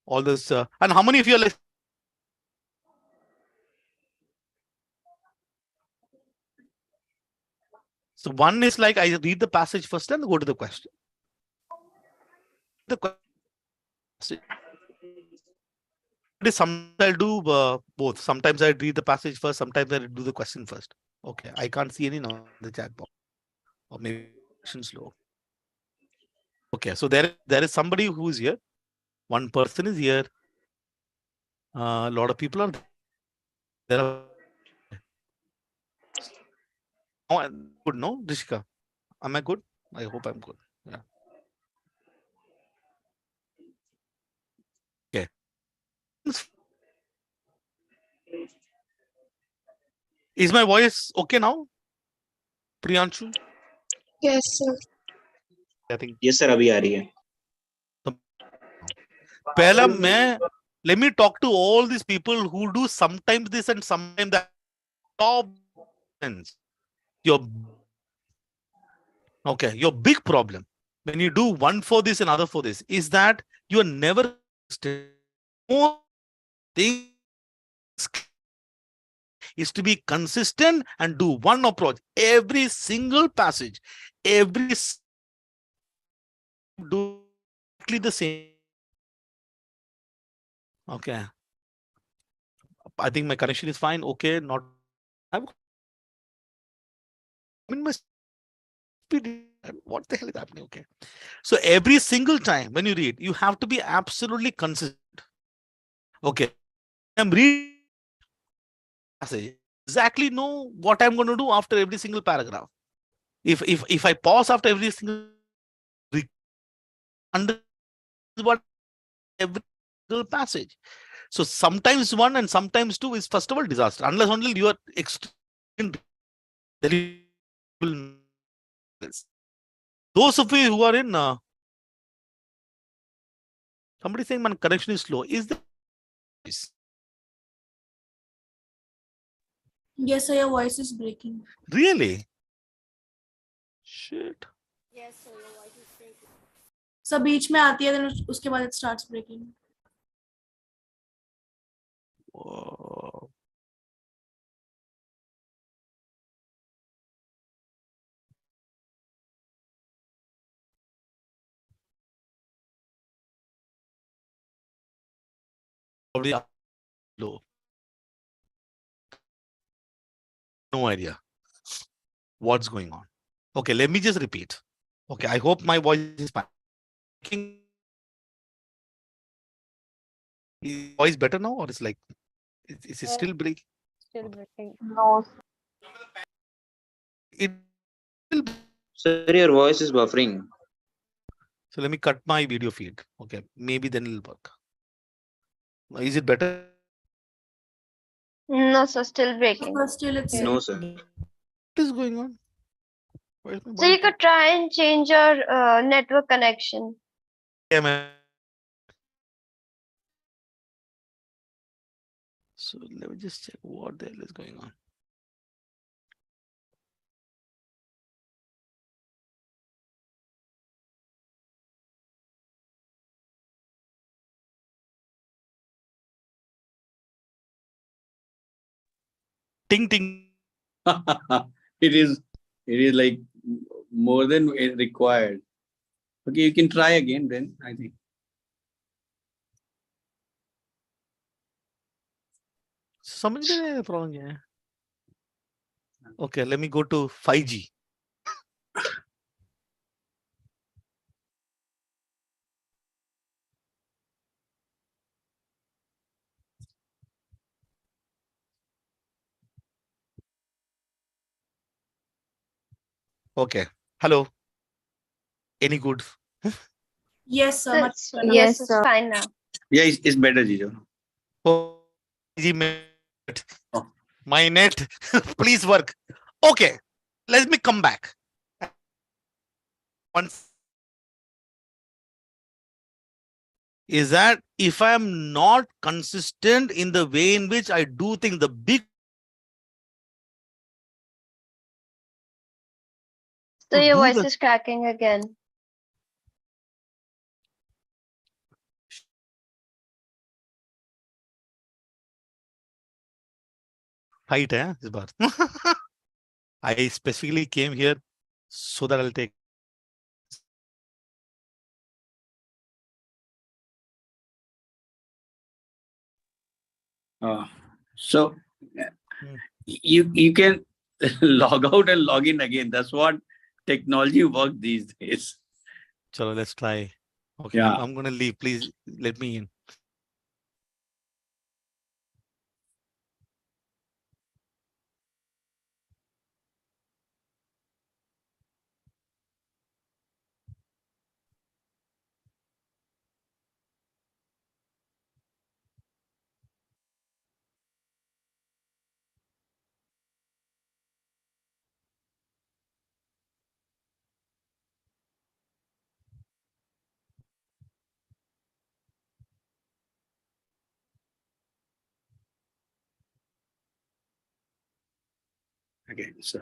All this and how many of you are like so one is like I read the passage first and go to the question. The question sometimes I'll do both. Sometimes I read the passage first, sometimes I do the question first. Okay, I can't see any now in the chat box. Or maybe slow. Okay, so there is somebody who's here. One person is here. A lot of people are there. Oh, I'm good, no, Rishika? Am I good? I hope I'm good. Yeah. Okay. Is my voice okay now? Priyanshu? Yes, sir. I think. Yes, sir. अभी आ रही है. पहला मैं let me talk to all these people who do sometimes this and sometimes that. Your big problem when you do one for this and other for this is that you are never more things is to be consistent and do one approach every single passage, every do exactly the same. Okay, I think my connection is fine. Okay, not I'm in my speed. What the hell is happening? Okay, so every single time when you read, you have to be absolutely consistent. Okay, I'm reading exactly know what I'm going to do after every single paragraph. If I pause after every single under what every single passage. So sometimes one and sometimes two is first of all disaster. Unless only you are extreme. Those of you who are in somebody saying my connection is slow. Is there Yes, sir, your voice is breaking. really? Shit. Yes, sir, your voice is breaking. सब बीच में आती है, then उसके बाद it starts breaking. Whoa. Probably low. No idea what's going on. Okay, let me just repeat. Okay, I hope my voice is fine. Is voice better now or it's like Is it still breaking? Still breaking. No. It Sir, your voice is buffering. so let me cut my video feed. Okay, maybe then it'll work. Is it better? No, sir, still breaking. But still it's No, sir. What is going on? Why is my So you volume? could try and change your network connection. Yeah, man. So let me just check what the hell is going on. Ting ting. it is like more than required. Okay, you can try again then, I think. समझ नहीं रहे problem क्या है. Okay, let me go to 5G. Okay. Hello. Any good? Yes, sir. So much it's, better. yes, it's fine now. Yeah, it's better, Jijo. Oh, ji, net. Oh. My net, please work. Okay, let me come back. Once is that if I am not consistent in the way in which I do things, the big So to your do voice the is cracking again. fight है इस बार. I specifically came here so that I'll take. So Hmm. you can log out and log in again. That's what technology works these days. Chalo, let's try. Okay, Yeah. I'm gonna leave. Please let me in. Okay, so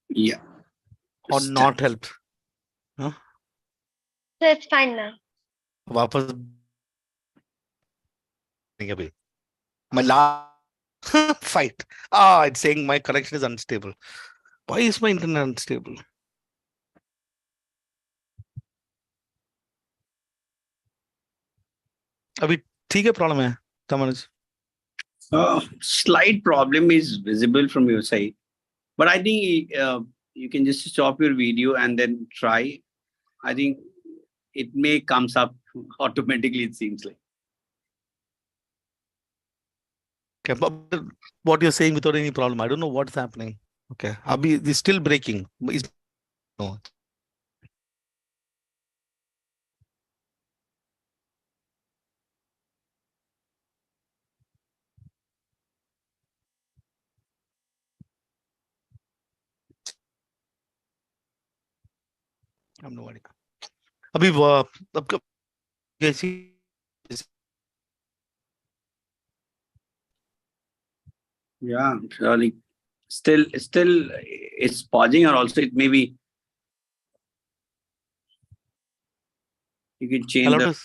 yeah. Or not helped. Huh? So it's fine now. वापस नहीं अभी. My last fight. It's saying my connection is unstable. Why is my internet unstable? अभी ठीक है problem है तमन. Slight problem is visible from your side, but I think you can just stop your video and then try. I think it may comes up automatically. It seems like. Okay, but what you're saying without any problem, I don't know what's happening. Okay, Abhi is still breaking. No. I have no idea. अभी अब कैसी Yeah, surely. Still, it's pausing, or also it may be. You can change Hello, the.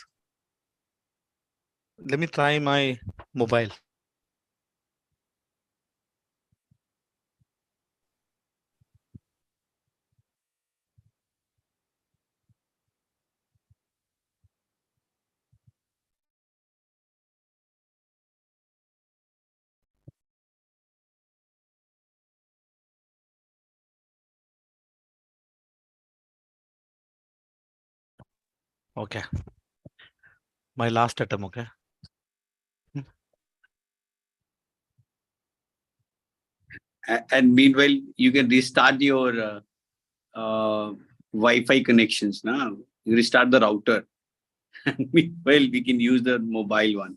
let me try my mobile. Okay. My last attempt, okay. And meanwhile, you can restart your Wi-Fi connections. Now you restart the router. And meanwhile, we can use the mobile one.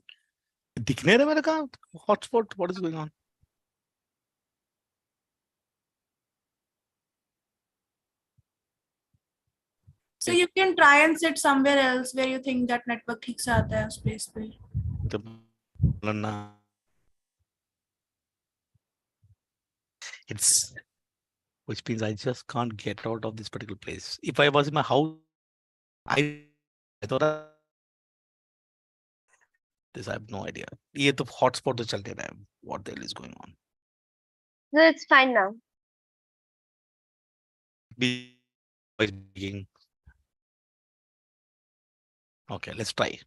दिखने रहा मेरे का hotspot. What is going on? So you can try and sit somewhere else where you think that network ठीक से आता है उस place पे. It's which means I just can't get out of this particular place. If I was in my house, I thought this. I have no idea. ये तो hotspot तो चल नहीं रहा है. What the hell is going on? So it's fine now. Okay, let's try.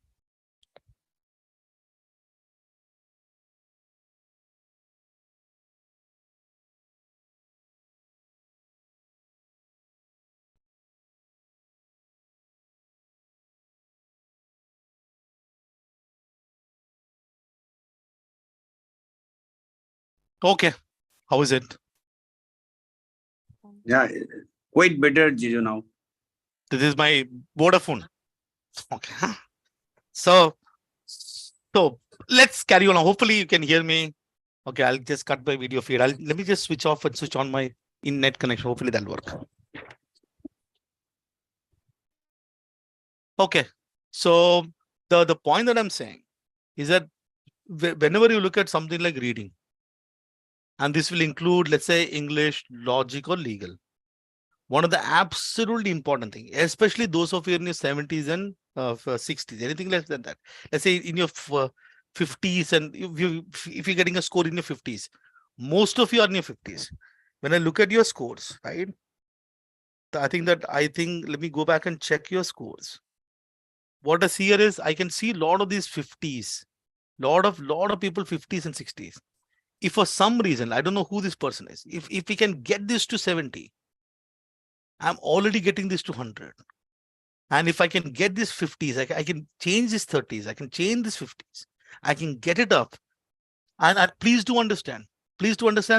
Okay, how is it? Yeah, quite better, Jijo, now. This is my Vodafone. Okay. So let's carry on. Hopefully you can hear me. Okay, I'll just cut my video feed. Let me just switch off and switch on my in-net connection. Hopefully that'll work. Okay. So the point that I'm saying is that whenever you look at something like reading, and this will include, let's say, English, logic, or legal. One of the absolutely important thing, especially those of you in your 70s and 60s, anything less than that. Let's say in your 50s, and if you're getting a score in your 50s, most of you are in your 50s. When I look at your scores, right? I think let me go back and check your scores. What I see here is I can see a lot of these 50s, lot of people 50s and 60s. If for some reason, I don't know who this person is, if we can get this to 70, I'm already getting this to 100. And if I can get this 50s, I can change this 30s, I can change this 50s, I can get it up. And please do understand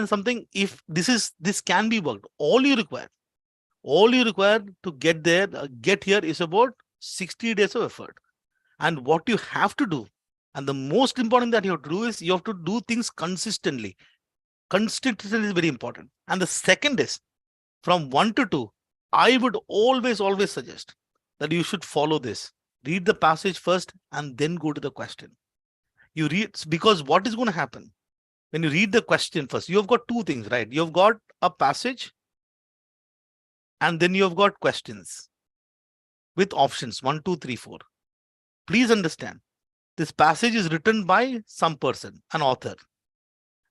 something. If this can be worked, all you require to get there, get here is about 60 days of effort. And what you have to do, and the most important that you have to do is you have to do things consistently. Consistency is very important. And the second is from 1 to 2, I would always suggest that you should follow this. Read the passage first and then go to the question. You read, because what is going to happen when you read the question first? You have got two things, right? You've got a passage and then you've got questions with options 1, 2, 3, 4. Please understand, this passage is written by some person, an author,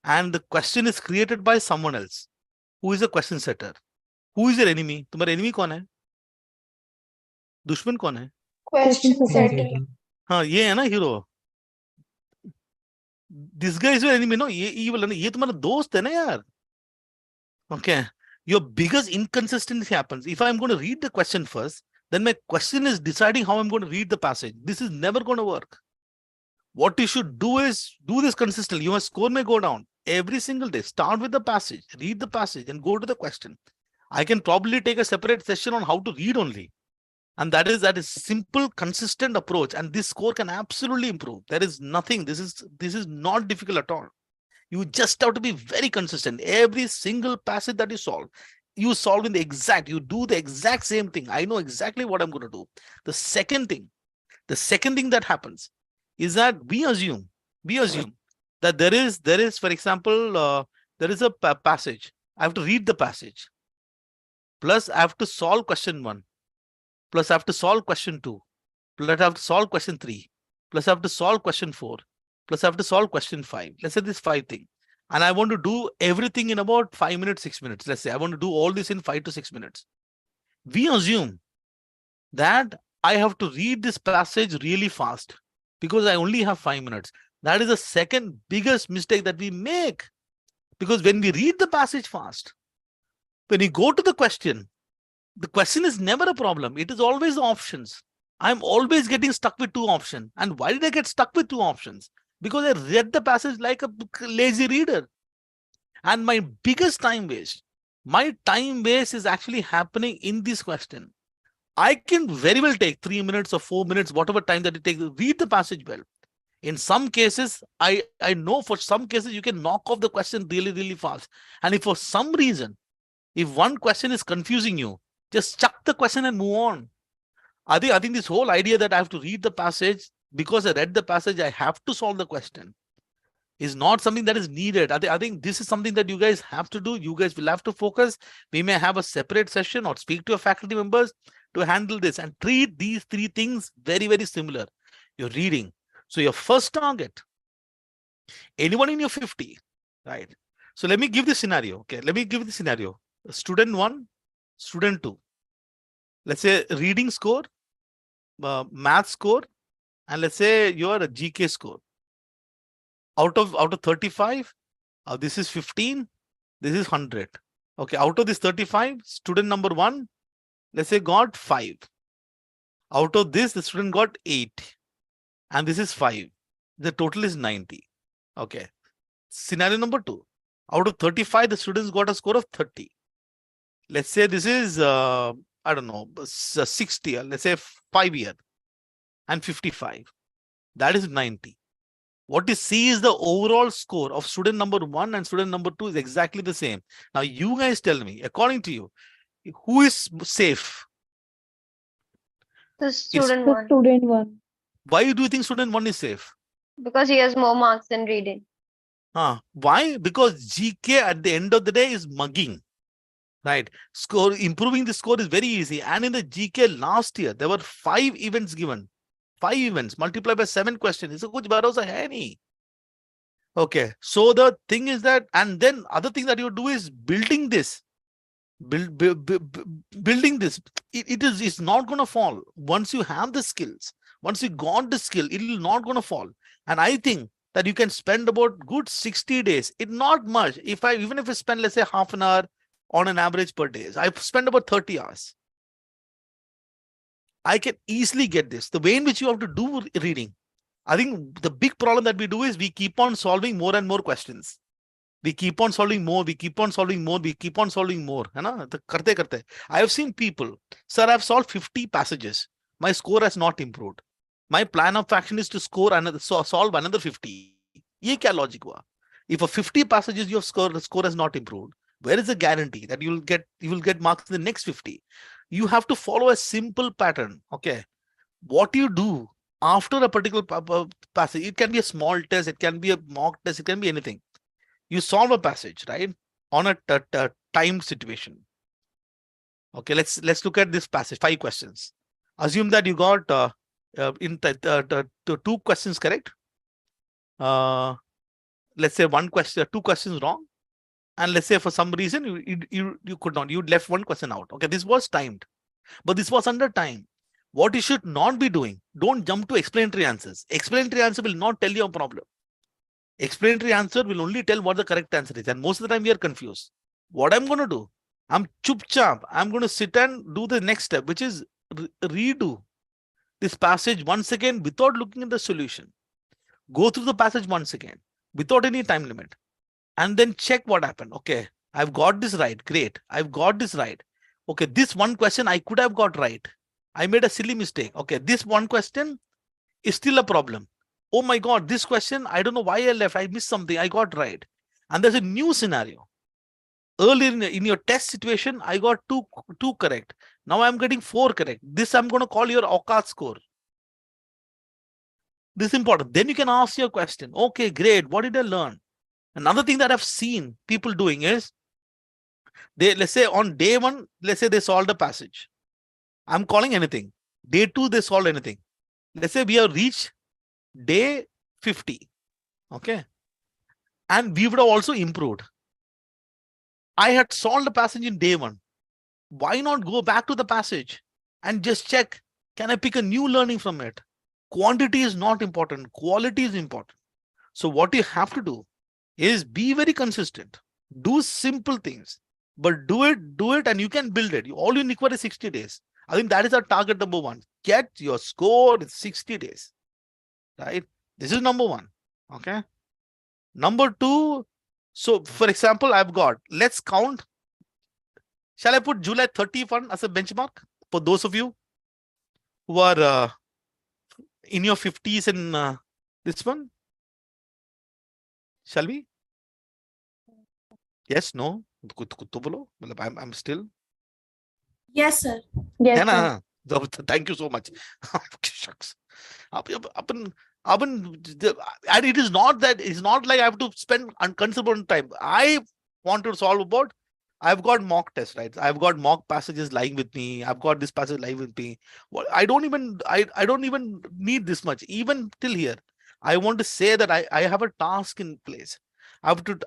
and the question is created by someone else who is a question setter. Who is your enemy? तुम्हारा enemy कौन है? दुश्मन कौन है? Question setter. हाँ, ये है ना hero. This guy is your enemy, no? ये evil है ना? ये तुम्हारा दोस्त है ना यार? Okay. Your biggest inconsistency happens. If I'm going to read the question first, then my question is deciding how I'm going to read the passage. This is never going to work. What you should do is do this consistently. Your score may go down every single day. Start with the passage, read the passage, and go to the question. I can probably take a separate session on how to read only. And that is simple, consistent approach. And this score can absolutely improve. There is nothing. This is not difficult at all. You just have to be very consistent. Every single passage that you solve in the exact, you do the exact same thing. I know exactly what I'm going to do. The second thing that happens is that we assume that there is, for example, there is a passage. I have to read the passage. Plus, I have to solve question 1. Plus, I have to solve question 2. Plus, I have to solve question 3. Plus, I have to solve question 4. Plus, I have to solve question 5. Let's say this 5 thing. And I want to do everything in about 5 minutes, 6 minutes. Let's say I want to do all this in 5 to 6 minutes. We assume that I have to read this passage really fast because I only have 5 minutes. That is the second biggest mistake that we make. Because when we read the passage fast, when we go to the question is never a problem. It is always the options. I'm always getting stuck with two options. And why did I get stuck with two options? Because I read the passage like a lazy reader. And my biggest time waste, is actually happening in this question. I can very well take 3 minutes or 4 minutes, whatever time that it takes, read the passage well. In some cases, I know for some cases you can knock off the question really, really fast. And if for some reason, if one question is confusing you, just chuck the question and move on. I think this whole idea that I have to read the passage, because I read the passage, I have to solve the question, is not something that is needed. I think this is something that you guys have to do. You guys will have to focus. We may have a separate session or speak to your faculty members to handle this and treat these three things very, very similar. You're reading. So your first target, anyone in your 50, right? So let me give the scenario. Okay, let me give the scenario. Student 1, student 2. Let's say reading score, math score, and let's say your GK score. Out of 35, this is 15, this is 100. Okay, out of this 35, student number 1, let's say got 5. Out of this, the student got 8. And this is 5. The total is 90. Okay. Scenario number 2. Out of 35, the students got a score of 30. Let's say this is, I don't know, 60, let's say 5 year and 55. That is 90. What you see is the overall score of student number 1 and student number 2 is exactly the same. Now, you guys tell me, according to you, who is safe? The student The one, student one. Why do you think student 1 is safe? because he has more marks in reading. Why? Because GK at the end of the day is mugging. Right? Improving the score is very easy. And in the GK last year, there were 5 events given. 5 events multiplied by 7 questions. It's a kuch bharosa hai nahi. Okay. So the thing is that, and then other thing that you do is building this. Building this. It's not going to fall. Once you have the skills, once you got the skill, it will not going to fall. And I think that you can spend about good 60 days. It's not much. Even if I spend, let's say, half an hour on an average per day, I spend about 30 hours. I can easily get this. The way in which you have to do reading, I think the big problem that we do is we keep on solving more and more questions. We keep on solving more, we keep on solving more, we keep on solving more. I have seen people, sir, I've solved 50 passages. My score has not improved. My plan of action is to solve another 50. Ye kya logic hua? If for 50 passages your score has not improved, where is the guarantee that you will get marks in the next 50? You have to follow a simple pattern. Okay, what you do after a particular passage, it can be a small test, it can be a mock test, it can be anything. You solve a passage, right, on a time situation. Okay, let's look at this passage. 5 questions. Assume that you got 2 questions correct. Let's say 2 questions wrong. And let's say for some reason you could not, you left 1 question out. Okay, this was timed, but this was under time. What you should not be doing, don't jump to explanatory answers. Explanatory answer will not tell you a problem. Explanatory answer will only tell what the correct answer is. And most of the time we are confused. What I'm going to do, I'm chup-chap. I'm going to sit and do the next step, which is redo this passage once again without looking at the solution. Go through the passage once again without any time limit. And then check what happened. Okay, I've got this right. Great. I've got this right. Okay, this 1 question I could have got right. I made a silly mistake. Okay, this 1 question is still a problem. Oh my God, this question, I don't know why I left. I missed something. I got right. And there's a new scenario. Earlier in your test situation, I got two correct. Now I'm getting 4 correct. This I'm going to call your Aukat score. This is important. Then you can ask your question. Okay, great. What did I learn? Another thing that I've seen people doing is, let's say on day 1, let's say they solved a passage. I'm calling anything. Day 2, they solved anything. Let's say we have reached day 50. Okay. And we would have also improved. I had solved the passage in day 1. Why not go back to the passage and just check, can I pick a new learning from it? Quantity is not important. Quality is important. So what you have to do is be very consistent. Do simple things, but do it and you can build it. All you require is 60 days. I think that is our target number one. Get your score in 60 days, right? This is number one. Okay. Number two, so for example, I've got, let's count. Shall I put July 31 as a benchmark for those of you who are in your 50s and this one? Shall we? Yes, no? खुद तो बोलो, मतलब I'm still. Yes, sir. Yes, है sir. ना? Thank you so much. Shucks. And it is not that, it's not like I have to spend unconsiderable time. I want to solve about, I've got mock tests, right? I've got mock passages lying with me. I've got this passage lying with me. Well, I don't even need this much. Even till here, I want to say that I have a task in place. I have to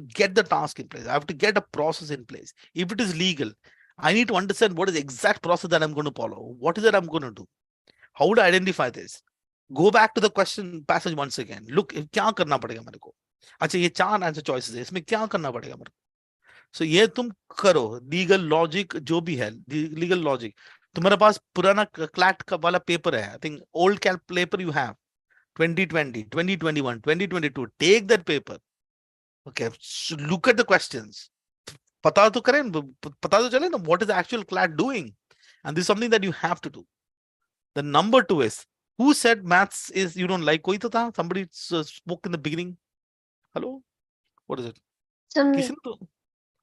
get the task in place. I have to get a process in place. If it is legal, I need to understand what is the exact process that I'm going to follow. What is it I'm going to do? How would I identify this? Go back to the question passage once again. Look, क्या करना पड़ेगा मेरे को? अच्छा, ये 4 answer choices है, इसमें क्या करना पड़ेगा मेरे को? सो ये तुम करो, लीगल लॉजिक जो भी है, लीगल लॉजिक. तुम्हारे पास पुराना क्लैट का वाला पेपर है, आई थिंक ओल्ड कैल paper you have 2020, 2021, 2022. Take that paper. Okay, look at the questions. पता तो करें, पता तो चले ना what is the actual CLAT doing, and this is something that you have to do. The number 2 is, who said maths is you don't like? कोई तो था, somebody spoke in the beginning. Hello, what is it? So me, किसी ने तो,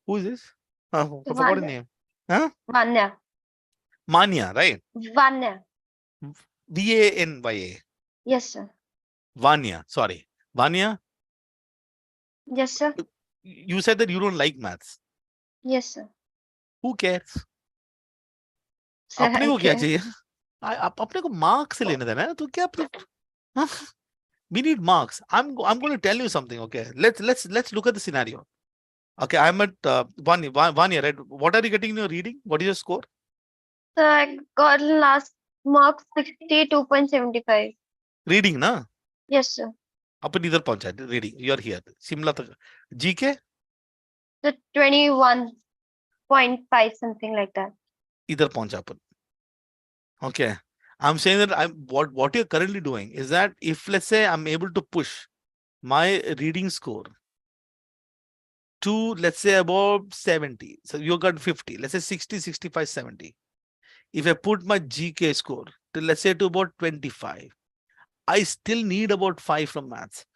who is this? I forgot his name. Huh? Vanya. Manya, right? Vanya. Vanya. Yes, sir. Vanya, sorry. Vanya, Yes, sir. you said that you don't like maths. Yes, sir. Who cares? Sir, अपने को I क्या care. चाहिए? अपने को marks से लेने देना है, तो क्या? हाँ? We need marks. I'm going to tell you something. Okay, let's look at the scenario. Okay, I'm at one year, right? What are you getting in your reading? What is your score? So I got last mark 62.75. Reading, na? Yes, sir. अपन इधर पहुंचा reading. You are here. Shimla तक. GK? So 21.5, something like that. इधर पहुंचा अपन. Okay. I'm saying that what you're currently doing is that if let's say I'm able to push my reading score to, let's say, about 70. So you got 50. Let's say 60, 65, 70. If I put my GK score to, let's say, to about 25, I still need about 5 from maths.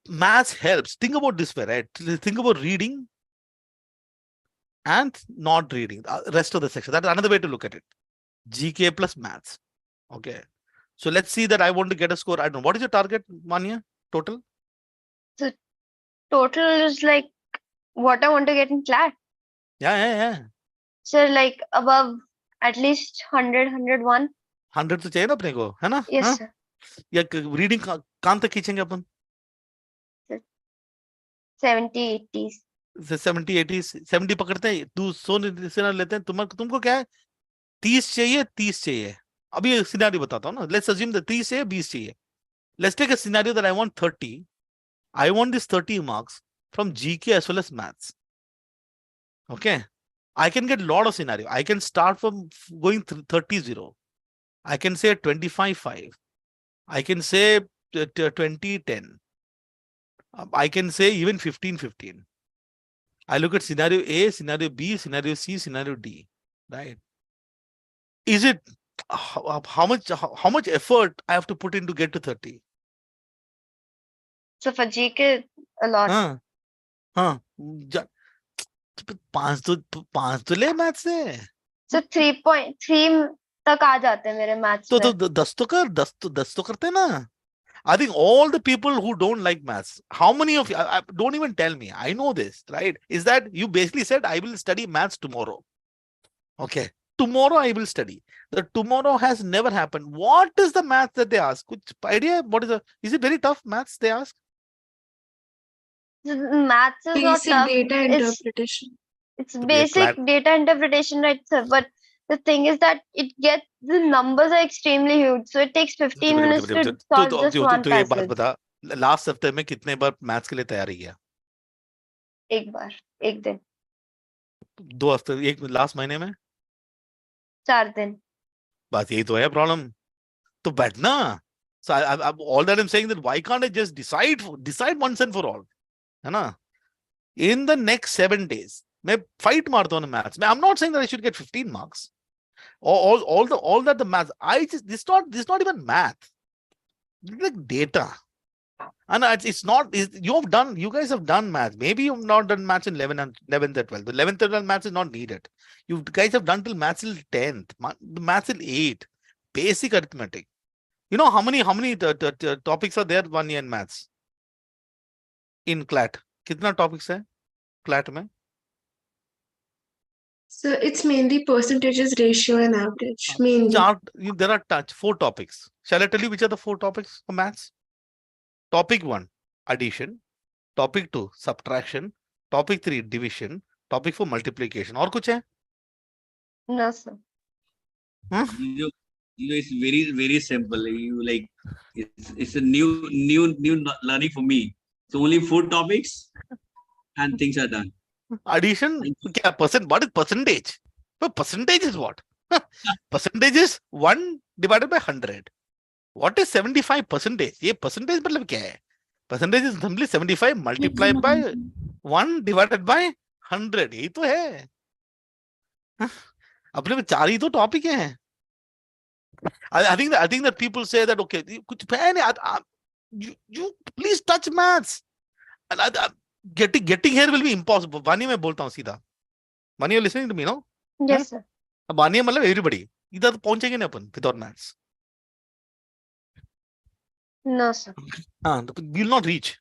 Maths helps. Think about this way, right? Think about reading and not reading. The rest of the section. That's another way to look at it. GK plus maths. Okay. So let's see that I want to get a score. I don't know. What is your target, Manya? Total? Total is like what I want to get in CLAT. Yeah. So like above at least 100, 101. 100 तो चाहिए ना अपने को, है ना? Yes, हाँ? sir. या reading कहाँ तक खींचेंगे अपन? 70, 80s. 70, 80, 70 पकड़ते हैं, 200 से ना लेते हैं. तुमको क्या है? 30 चाहिए, 30 चाहिए. अभी सिनेरियो बताता हूँ ना. Let's assume that 30 चाहिए, 20 चाहिए. Let's take a scenario that I want 30. I want this 30 marks from GK as well as maths. Okay. I can get a lot of scenario. I can start from going 30-0. I can say 25-5. I can say 20-10. I can say even 15-15. I look at scenario A, scenario B, scenario C, scenario D, right? Is it how much effort I have to put in to get to 30? So for GK, a lot. हाँ, 5 तो ले math से. So 3.3 तक आ जाते हैं मेरे maths तो में. 10 तो कर, 10 तो करते हैं ना. I think all the people who don't like maths, how many of you, don't even tell me, I know this, right? Is that you basically said, I will study maths tomorrow. Okay. Tomorrow I will study. The tomorrow has never happened. What is the maths that they ask? Kuch idea? What is it very tough maths they ask? Maths is not Basic tough. data It's interpretation. basic data interpretation, right, sir? But the thing is that the numbers are extremely huge. So it takes 15 minutes to solve just one तो एक बात passage. बता, last हफ्ते में कितने बार maths के लिए तैयारी किया? एक बार, एक दिन. 2 हफ्ते, एक लास्ट महीने में? 4 दिन। बस यही तो है प्रॉब्लम। तो बैठना। So all that I'm saying that why can't I just decide once and for all, है ना? In the next 7 days, मैं fight मारता हूँ maths. I'm not saying that I should get 15 marks. All that the maths. This is not even math. It's like data. And it's not. You guys have done maths. Maybe you've not done maths in 11th and 12th. The 11th and 12th maths is not needed. You guys have done till maths till 10th. Maths till 8. Basic arithmetic. You know how many topics are there 1 year in maths? In CLAT. कितना topics है CLAT में? So it's mainly percentages, ratio, and average. Mainly. There are 4 topics. Shall I tell you which are the 4 topics for maths? Topic 1, addition. Topic 2, subtraction. Topic 3, division. Topic 4, multiplication. और कुछ है? No, sir. It's very simple. You like it's a new learning for me. So only 4 topics and things are done. Addition. What is percentage? Well, percentage is what? Percentage is 1 divided by 100. What is 75%? ये percentage मतलब क्या है? Percentage is simply 75 multiplied by 1 divided by 100. यही तो है. अपने में 4 ही तो टॉपिक हैं. I think that people say that okay, you please touch maths. Getting here will be impossible. Vani मैं बोलता हूँ सीधा. Vani, you listening to me, no? Yes, sir. Vani मतलब everybody. इधर तो पहुंचेंगे नहीं अपन without maths. No, sir. हाँ, we will not reach.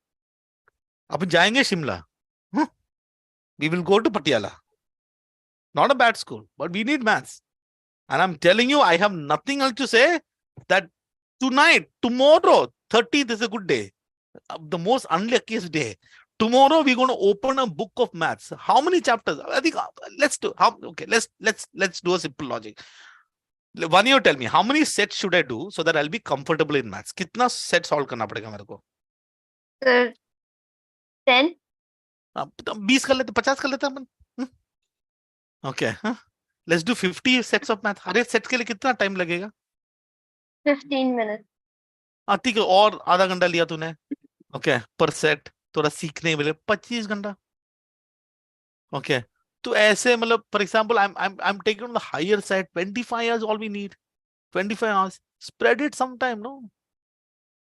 अपन जाएंगे Shimla. We will go to Patiala. Not a bad school, but we need maths. And I'm telling you, I have nothing else to say that tomorrow, 30th is a good day. The most unluckiest day. Tomorrow we're going to open a book of maths. How many chapters? I think let's do a simple logic. One year, tell me how many sets should I do so that I'll be comfortable in maths? कितना set solve करना पड़ेगा मेरे को? Sir, 10. 20 कर लेते 50 कर लेते अपन. Okay. Let's do 50 sets of math. हर एक set के लिए कितना time लगेगा? 15 minutes. ठीक है और आधा घंटा लिया तूने. Okay, per set थोड़ा सीखने मिले 25 घंटा. Okay. तो ऐसे मतलब for example I'm taking on the higher side 25 hours all we need. 25 hours. Spread it sometime, no?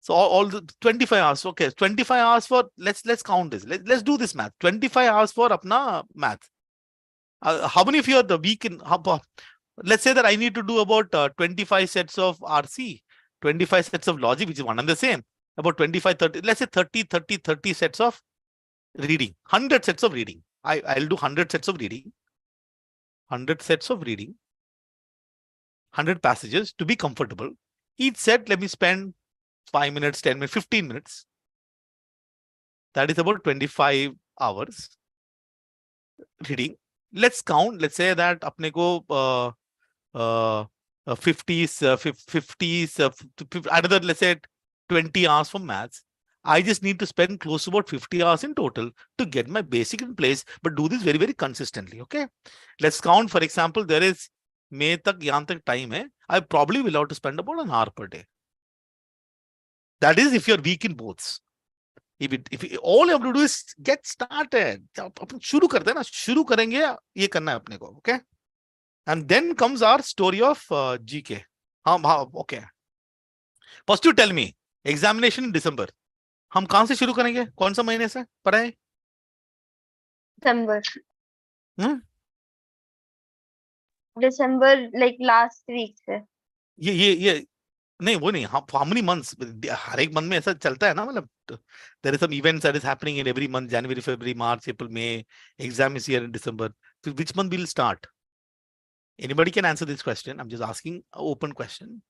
So all the 25 hours. Okay, 25 hours for let's count this. Let's do this math. 25 hours for apna math. How many of you are the week in? Let's say that I need to do about 25 sets of RC, 25 sets of logic, which is one and the same. About 25, 30. Let's say 30 sets of reading. 100 sets of reading. I'll do 100 sets of reading. 100 sets of reading. 100 passages to be comfortable. Each set, let me spend 5 minutes, 10 minutes, 15 minutes. That is about 25 hours reading. Let's count. Let's say that apne ko 50s, another, let's say 20 hours for maths. I just need to spend close to about 50 hours in total to get my basic in place, but do this very, very consistently. Okay. Let's count, for example, there is May tak yahan tak time hai. I probably will have to spend about an hour per day. That is if you're weak in both. If all you have to do is get started. अपन शुरू करते हैं ना, शुरू करेंगे ये करना है अपने को. Okay. And then comes our story of GK. Okay. First you tell me, examination in December. हम कहाँ से शुरू करेंगे? कौन सा महीने से पढ़ाई? December. December, like last week से. ये नहीं वो नहीं. How many months? हर एक month में ऐसा चलता है ना, मतलब there is some events that is happening in every month. January, February, March, April, May. Exam is here in December. So which month will start? Anybody can answer this question. I'm just asking an open question.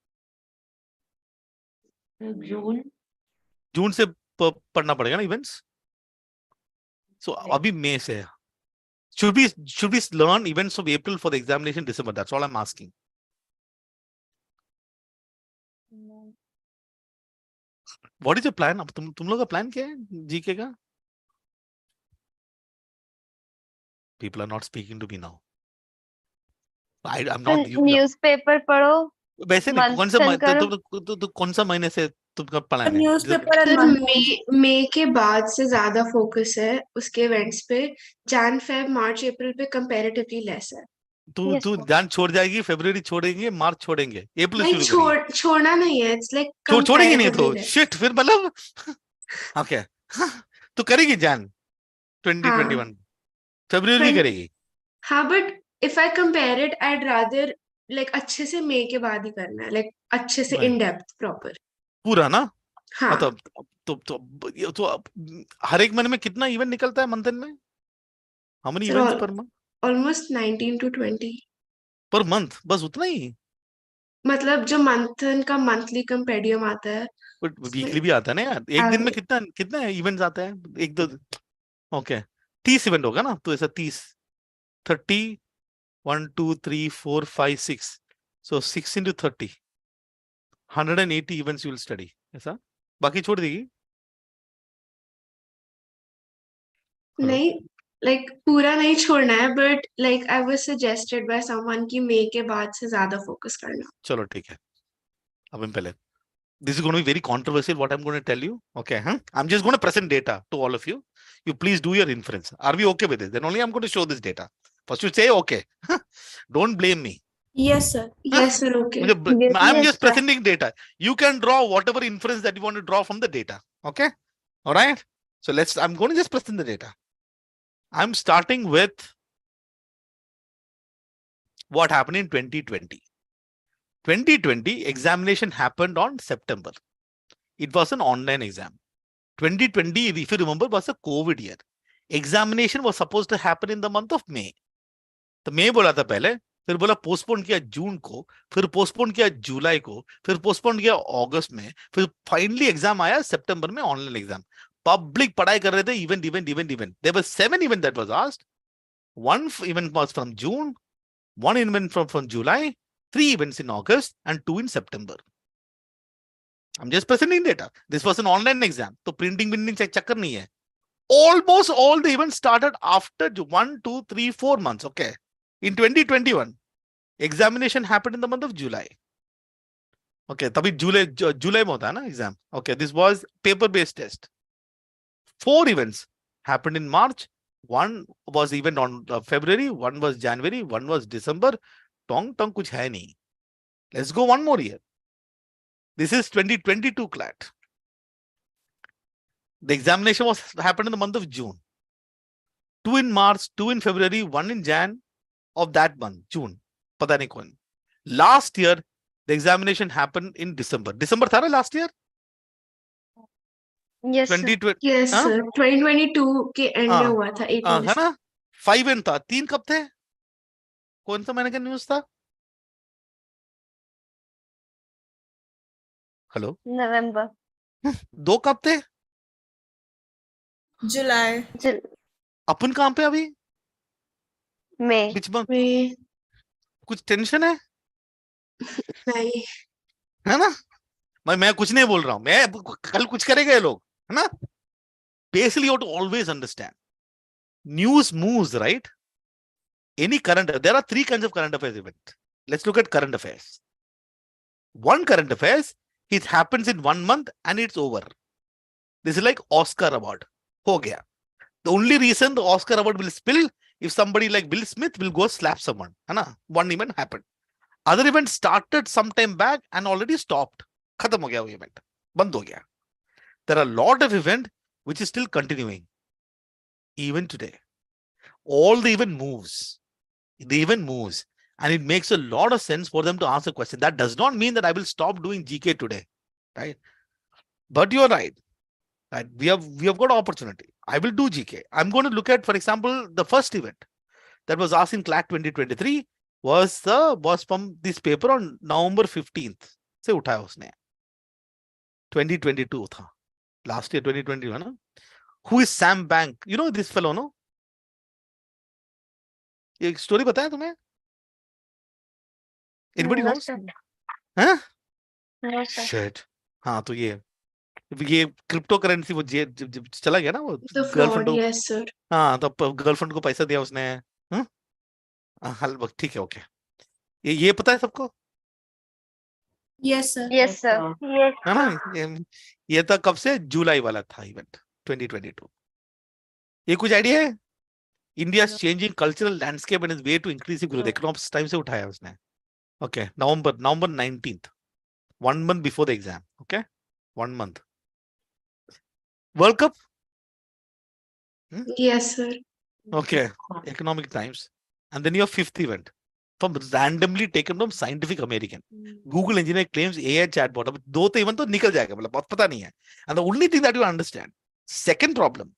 June से पढ़ना पड़ेगा ना events. So अभी May से. Should we learn events of April for the examination in December? That's all I'm asking. No. What is your plan? अब तुम लोग का plan क्या है GK का? People are not speaking to me now. I'm तो not you. Newspaper पढ़ो, वैसे नहीं कौन सा मंथन करो। तो कौन सा महीने से तुमका प्लान है? Newspaper and sir month. मई के बाद से ज्यादा फोकस है उसके इवेंट्स पे। जैन फेब मार्च अप्रैल पे कंपैरेटिवली लेस है। तू Yes, तू sir. जान छोड़ जाएगी, फरवरी छोड़ेंगे, मार्च छोड़ेंगे, अप्रैल नहीं शुरू करेंगे। छोड़ना नहीं है, इट्स लाइक छोड़ेंगे नहीं तो कंपैरेटिवली लेस। शिट फिर मतलब ओके तो करेगी जान हाँ 2021 फरवरी 20 करेगी। हाँ but if I compare it I rather like अच्छे से मई के बाद ही करना है, लाइक अच्छे से Right. In depth proper. पूरा ना हाँ मतलब तो अब हर एक महीने में कितना इवेंट निकलता है मंथन में? How many sir events per month? Almost 19 to 20। Per month बस उतना ही? मतलब जो मंथन का मंथली कंपेडियम आता है बट उसमें वीकली भी आता है ना यार, एक दिन में एवरेज कितना कितना इवेंट्स आते हैं? एक दो ओके 30 इवेंट होगा ना, तो ऐसा 30 30 1 2 3 4 5 6 so 6 into 30 180 events you will study ऐसा, बाकी छोड़ देगी। हेलो नहीं लाइक पूरा नहीं छोड़ना है, but like I was suggested by someone कि मई के बाद से ज्यादा फोकस करना। चलो ठीक है। अब हम पहले this is going to be very controversial what I'm going to tell you, okay, huh? I'm just going to present data to all of you. You please do your inference. Are we okay with this? Then only I'm going to show this data. First you say okay. Don't blame me. Yes sir. Yes sir okay. I'm Yes, just sir. presenting data. You can draw whatever inference that you want to draw from the data. Okay. All right. So I'm going to just present the data. I'm starting with what happened in 2020. 2020 examination happened on September. It was an online exam. 2020, if you remember, was a COVID year. Examination was supposed to happen in the month of May. तो May बोला था पहले, फिर बोला postpone किया जून को, फिर postpone किया जुलाई को, फिर पोस्टपोन किया अगस्त में, फिर फाइनली एग्जाम आया सितंबर में, ऑनलाइन एग्जाम। पब्लिक पढ़ाई कर रहे थे, event event event event. There were 7 event that was asked, 1 event was from June, 1 event from July, 3 events in August and 2 in September. I'm just presenting data. This was an online exam, तो printing चक्कर नहीं है। Almost all the events started after 1, 2, 3, 4 months. Okay. In 2021, examination happened in the month of July. Okay. तभी July में होता है ना exam. Okay. This was paper-based test. 4 events happened in March. 1 was event on February. 1 was January. 1 was December. Tong कुछ है नहीं. Let's go one more year. This is 2022 CLAT. The examination was happened in the month of June. 2 in March, 2 in February, 1 in Jan of that month, June. पता नहीं कौन. Last year, the examination happened in December. December था ना last year? Yes, sir. 2020. Yes हाँ? Sir 2022 के and में हाँ, हुआ था 18 है ना? 5 event था. 3 कब थे? कौन सा महीने का न्यूज़ था? हेलो? November. 2 कब थे? जुलाई। अपन कहाँ पे अभी? May. बीच में में कुछ टेंशन है? नहीं है ना? मैं कुछ नहीं बोल रहा हूं, मैं कल कुछ करेगा ये लोग, है ना? Basically, you have to always understand. News moves, right? Any current, there are 3 kinds of current affairs event. Let's look at current affairs. One current affairs, it happens in 1 month and it's over. This is like Oscar award. Ho gaya. The only reason the Oscar award will spill if somebody like Will Smith will go slap someone. है ना? One event happened. Other event started some time back and already stopped. खत्म हो गया वो event. बंद हो गया. There are a lot of event which is still continuing. Even today. All the event moves. The event moves. And it makes a lot of sense for them to answer question. That does not mean that I will stop doing GK today. Right? But you're right. Right? We have got opportunity. I will do GK. I'm going to look at, for example, the first event that was asked in CLAT 2023 was from this paper on November 15th. से उठाया उसने 2022 था. Last year 2021 ना. Who is Sam Bank? You know this fellow, no? ये story बताया तुम्हें? Anybody No, knows? sir. हाँ? No, sir. Shit. हाँ तो ये क्रिप्टो करेंसी वो चला गया ना वो द गर्लफ्रेंड फ्रॉड को. Yes sir. हाँ तो गर्लफ्रेंड को पैसा दिया उसने. हाँ ठीक है ओके. ये पता है सबको, Yes, sir. Yes, sir. Yes. है ना? ये था कब से? जुलाई वाला था इवेंट 2022। ये कुछ आइडिया है? India changing cultural landscape and is way to increasing growth. Economics time से उठाया उसने। Okay, November 19th, 1 month before the exam. Okay, 1 month. World Cup. Yes, sir. Okay, Economic Times, and then your fifth event, from randomly taken from Scientific American. Google engineer claims AI chatbot. अब दो तो event तो निकल जाएगा, मतलब बहुत पता नहीं है. And the only thing that you understand, second problem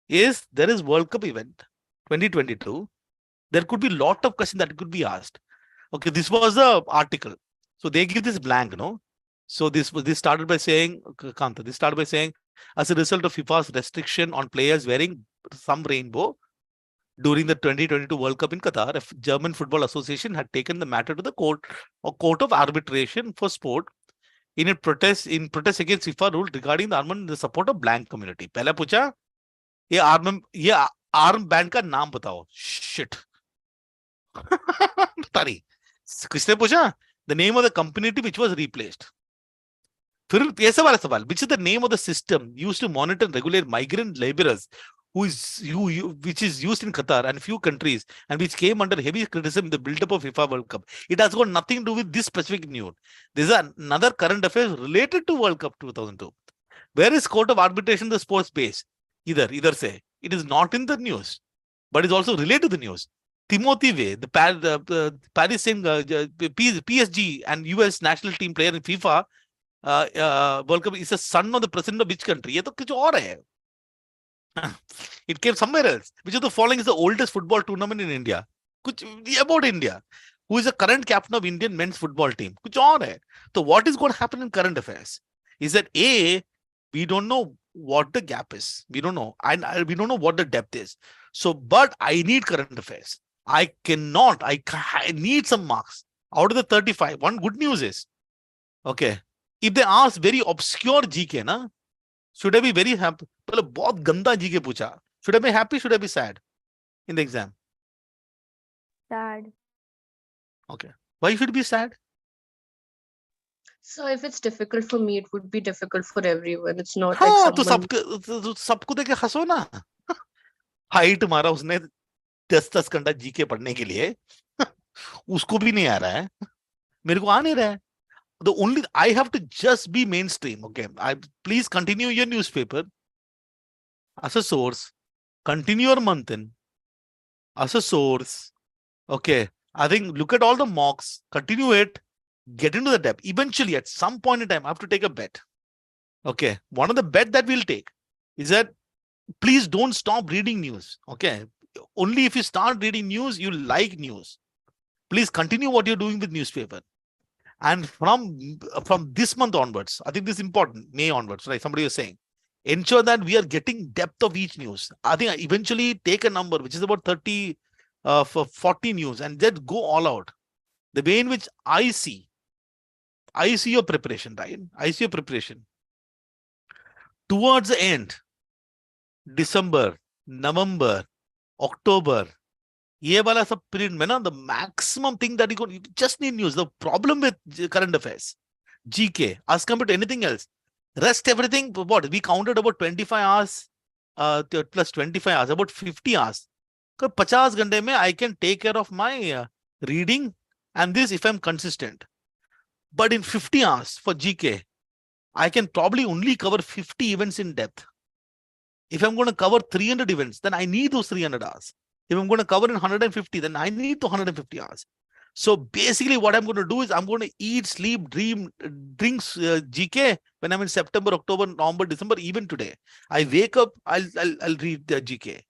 is there is World Cup event 2022. There could be lot of questions that could be asked. Okay, this was the article. So they give this blank, no? So this started by saying, Kanta, this started by saying, as a result of FIFA's restriction on players wearing some rainbow during the 2022 World Cup in Qatar, a German Football Association had taken the matter to the court of arbitration for sport in protest against FIFA rule regarding the armament in the support of blank community. पहले पूछा ये arm band का नाम बताओ। Shit पता नहीं किसने पूछा? The name of the community which was replaced. फिर ऐसा वाला सवाल, which is the name of the system used to monitor and regulate migrant laborers which is used in Qatar and few countries and which came under heavy criticism in the build-up of FIFA World Cup. It has got nothing to do with this specific news. This is another current affair related to World Cup 2002. Where is court of arbitration the sports base? Either say it is not in the news, but is also related to the news. Timothy Way, the Paris PSG and US national team player in FIFA World Cup, is a son of the president of which country? ये तो कुछ और है. It came somewhere else. Which of the following is the oldest football tournament in India? कुछ about India. Who is the current captain of Indian men's football team? कुछ और है. So what is going to happen in current affairs is that A, we don't know what the gap is. We don't know. We don't know what the depth is. So, but I need current affairs. I need some marks. Out of the 35, one good news is, okay, if they ask very obscure GK, na, should I be very happy? मतलब बहुत गंदा GK पूछा. Should I be happy? Should I be sad in the exam? Sad. Okay. Why should I be sad? So if it's difficult for me, it would be difficult for everyone. It's not हाँ, like तो someone. सबको देख के हंसो ना. Height मारा उसने 10 घंटा GK पढ़ने के लिए. उसको भी नहीं आ रहा है. मेरे को आ नहीं रहा है. I have to just be mainstream. Okay. Please continue your newspaper as a source. Continue your Manthan as a source. Okay. I think look at all the mocks, continue it, get into the depth. Eventually, at some point in time, I have to take a bet. Okay. One of the bet that we'll take is that please don't stop reading news. Okay. Only if you start reading news, you like news. Please continue what you're doing with newspaper. And from this month onwards, I think this is important, May onwards, right? Somebody was saying, ensure that we are getting depth of each news. I think I eventually take a number, which is about 30, 40 news and just go all out. The way in which I see your preparation, right? I see your preparation. Towards the end, December, November, October, ये वाला सब period में ना, the maximum thing that you just need news. The problem with current affairs, GK, as compared to anything else, rest everything, what? We counted about 25 hours plus 25 hours, about 50 hours. 50 घंटे में I can take care of my reading and this if I'm consistent. But in 50 hours for GK, I can probably only cover 50 events in depth. If I'm going to cover 300 events, then I need those 300 hours. If I'm going to cover in 150, then I need the 150 hours. So basically what I'm going to do is I'm going to eat, sleep, drinks GK when I'm in September, October, November, December, even today. I wake up, I'll read the GK.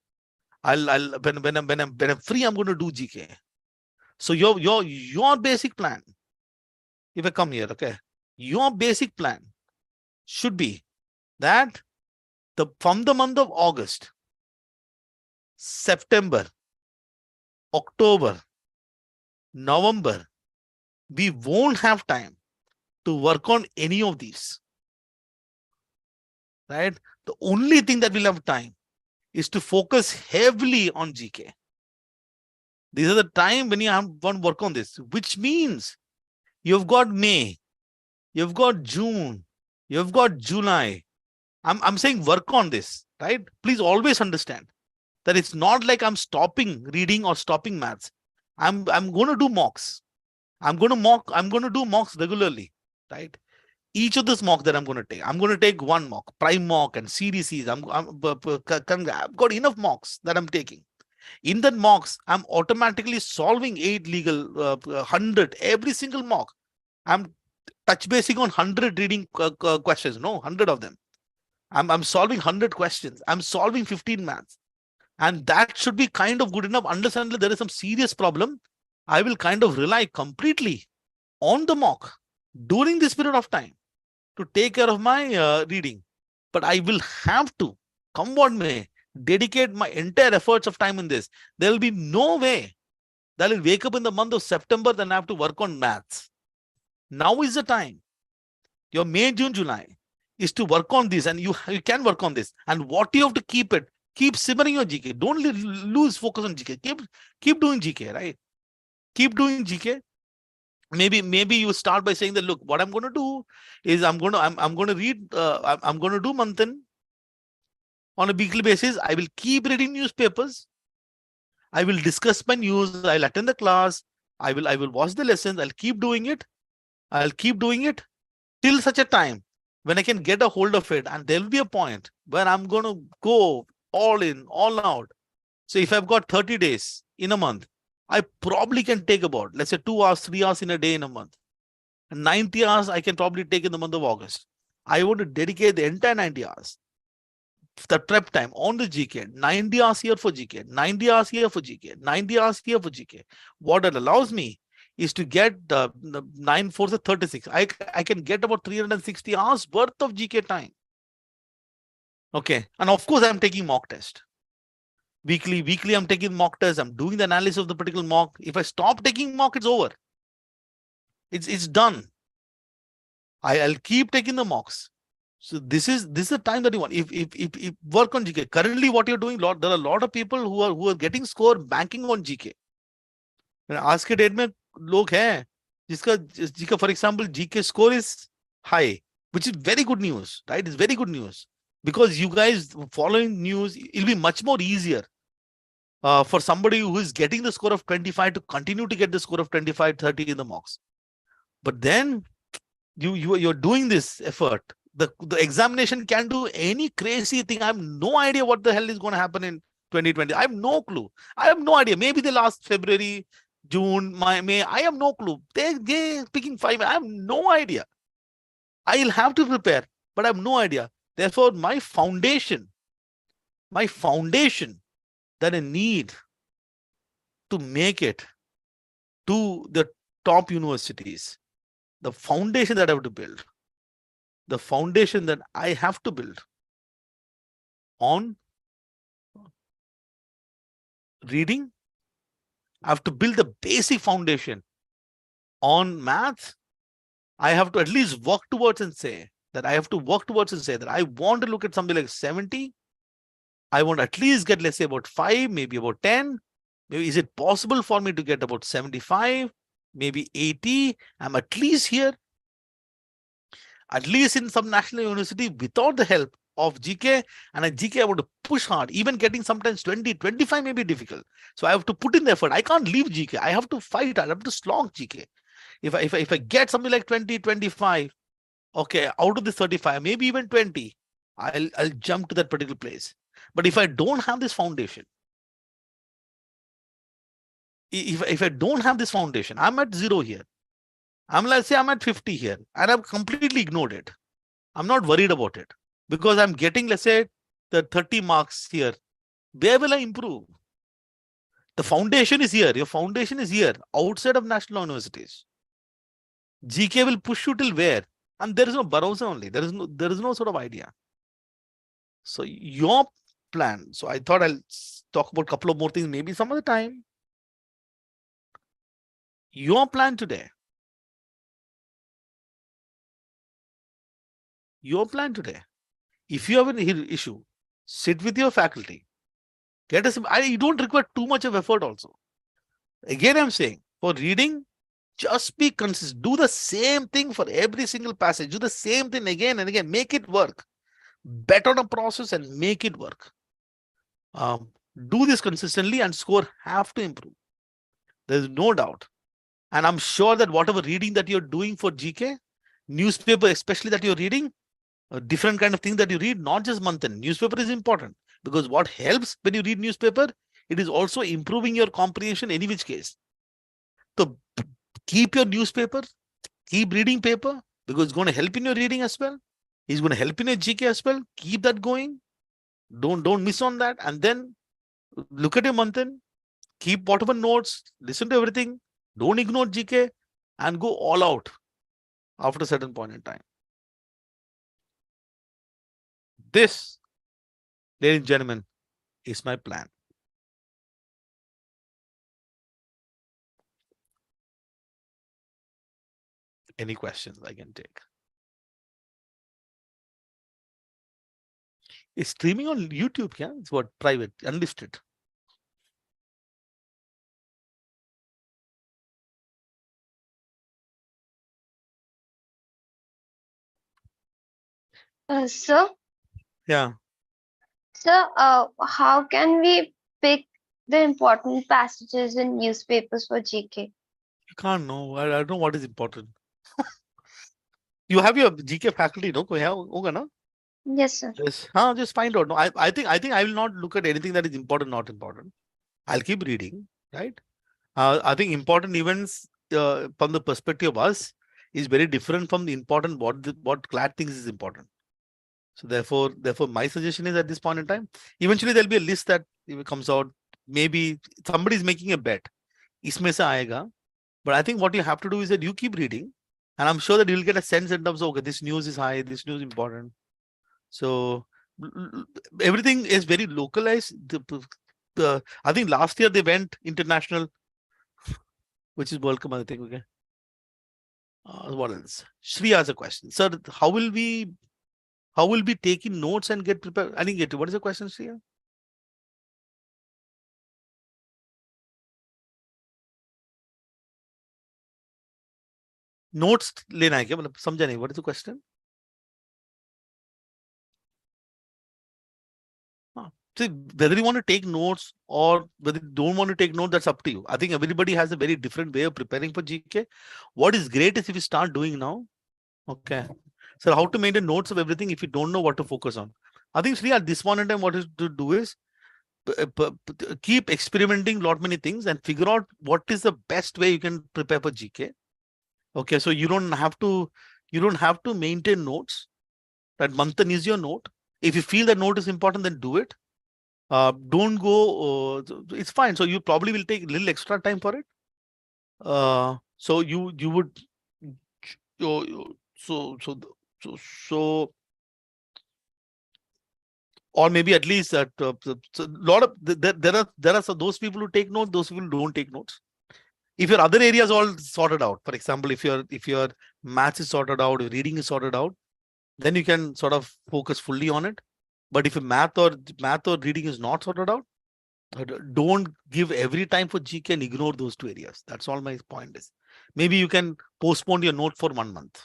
When I'm free, I'm going to do GK. So your basic plan, if I come here, okay, your basic plan should be that from the month of August, September, October, November, we won't have time to work on any of these. Right? The only thing that we'll have time is to focus heavily on GK. These are the time when you want to work on this, which means you've got May, you've got June, you've got July. I'm saying work on this, right? Please always understand that it's not like I'm stopping reading or stopping maths. I'm going to do mocks. I'm going to do mocks regularly, right? Each of these mocks that I'm going to take one mock, prime mock and CDCs. I've got enough mocks that I'm taking. In that mocks, I'm automatically solving 8 legal, 100, every single mock. I'm touch basing on 100 reading questions, no, 100 of them. I'm solving 100 questions. I'm solving 15 maths. And that should be kind of good enough. Unless and until there is some serious problem, I will kind of rely completely on the mock during this period of time to take care of my reading. But I will have to, come what may, dedicate my entire efforts of time in this. There will be no way that I'll wake up in the month of September, then I have to work on maths. Now is the time. Your May, June, July is to work on this, and you can work on this. And what you have to keep simmering your GK. Don't lose focus on GK. Keep doing GK, right? Keep doing GK. Maybe you start by saying that, look, what I'm going to do is I'm going to read, I'm going to do Manthan on a weekly basis. I will keep reading newspapers. I will discuss my news. I'll attend the class. I will watch the lessons. I'll keep doing it. I'll keep doing it till such a time when I can get a hold of it. And there'll be a point where I'm going to go all in, all out. So if I've got 30 days in a month, I probably can take about, let's say 2 hours, 3 hours in a day in a month. And 90 hours I can probably take in the month of August. I want to dedicate the entire 90 hours. The prep time on the GK, 90 hours here for GK, 90 hours here for GK, 90 hours here for GK. What it allows me is to get 9 4 36. I can get about 360 hours worth of GK time. Okay. And of course, I'm taking mock test. Weekly, I'm taking mock test. I'm doing the analysis of the particular mock. If I stop taking mock, it's over. It's done. I'll keep taking the mocks. So this is the time that you want. If work on GK. Currently, what you're doing, there are a lot of people who are getting score banking on GK. आज के date में लोग हैं जिसका for example GK score is high, which is very good news, right? It's very good news because you guys following news, it'll be much more easier for somebody who is getting the score of 25 to continue to get the score of 25, 30 in the mocks. But then you're doing this effort. The examination can do any crazy thing. I have no idea what the hell is going to happen in 2020. I have no clue. I have no idea. Maybe the last February, June, May. I have no clue. They're picking 5. I have no idea. I'll have to prepare, but I have no idea. Therefore, my foundation that I need to make it to the top universities, the foundation that I have to build, the foundation that I have to build on reading, I have to build the basic foundation on math. I have to at least work towards and say that I want to look at something like 70. I want at least get, let's say, about 5, maybe about 10. Maybe is it possible for me to get about 75, maybe 80? I'm at least here. At least in some national university without the help of GK, and a GK I want to push hard. Even getting sometimes 20, 25 may be difficult. So I have to put in the effort. I can't leave GK. I have to fight. I have to slog GK. If I get something like 20, 25, okay, out of the 35, maybe even 20, I'll jump to that particular place. But if I don't have this foundation, if I don't have this foundation, I'm at 0 here. Let's say I'm at 50 here and I've completely ignored it. I'm not worried about it because I'm getting, let's say, the 30 marks here. Where will I improve? The foundation is here. Your foundation is here outside of national universities. GK will push you till where? And there is no bharosa only. There is no sort of idea. So your plan. So I thought I'll talk about a couple of more things, maybe some other time. Your plan today. If you have an issue, sit with your faculty. You don't require too much of effort also. Again, I'm saying for reading, just be consistent. Do the same thing for every single passage. Do the same thing again and again. Make it work. Bet on a process and make it work. Do this consistently and score have to improve. There's no doubt. And I'm sure that whatever reading that you're doing for GK, newspaper especially that you're reading, a different kind of thing that you read, not just Manthan. Newspaper is important because what helps when you read newspaper, it is also improving your comprehension any which case. So keep your newspaper, keep reading paper because it's going to help in your reading as well. It's going to help in your GK as well. Keep that going. Don't miss on that. And then look at your Manthan, keep whatever notes, listen to everything. Don't ignore GK and go all out after a certain point in time. This, ladies and gentlemen, is my plan. Any questions I can take? It's streaming on YouTube, yeah? It's what? Private, unlisted. So, Yeah. how can we pick the important passages in newspapers for GK? You can't know. I don't know what is important. You have your GK faculty, no? Hoga na? Yes, sir. Yes. Just find out. No, I think I will not look at anything that is important, not important. I'll keep reading, right? I think important events from the perspective of us is very different from the important what Clat thinks is important. So therefore, my suggestion is at this point in time, eventually there'll be a list that comes out. Maybe somebody is making a bet. Isme se aayega. But I think what you have to do is that you keep reading, and I'm sure that you'll get a sense in terms of okay, this news is high, this news is important. So everything is very localized. I think last year they went international, which is World Cup, I think. Okay. What else? Shri has a question. Sir, how will we taking notes and get prepared? I didn't get it. What is the question, Shri? Notes लेना है क्या? मतलब समझा नहीं. What is the question? See, whether you want to take notes or whether you don't want to take notes, that's up to you. I think everybody has a very different way of preparing for GK. What is great is if you start doing now. Okay. So how to maintain notes of everything if you don't know what to focus on? I think Sri, at this point in time, what is to do is keep experimenting lot many things and figure out what is the best way you can prepare for GK. Okay, so you don't have to maintain notes. That Manthan is your note. If you feel that note is important, then do it. Don't go. It's fine. So you probably will take a little extra time for it. So you would. So or maybe at least that lot of there are those people who take notes, those people who don't take notes. If your other areas all sorted out, for example, if your maths is sorted out, if reading is sorted out, then you can sort of focus fully on it. But if your math or reading is not sorted out, don't give every time for GK and ignore those two areas. That's all my point is. Maybe you can postpone your note for 1 month.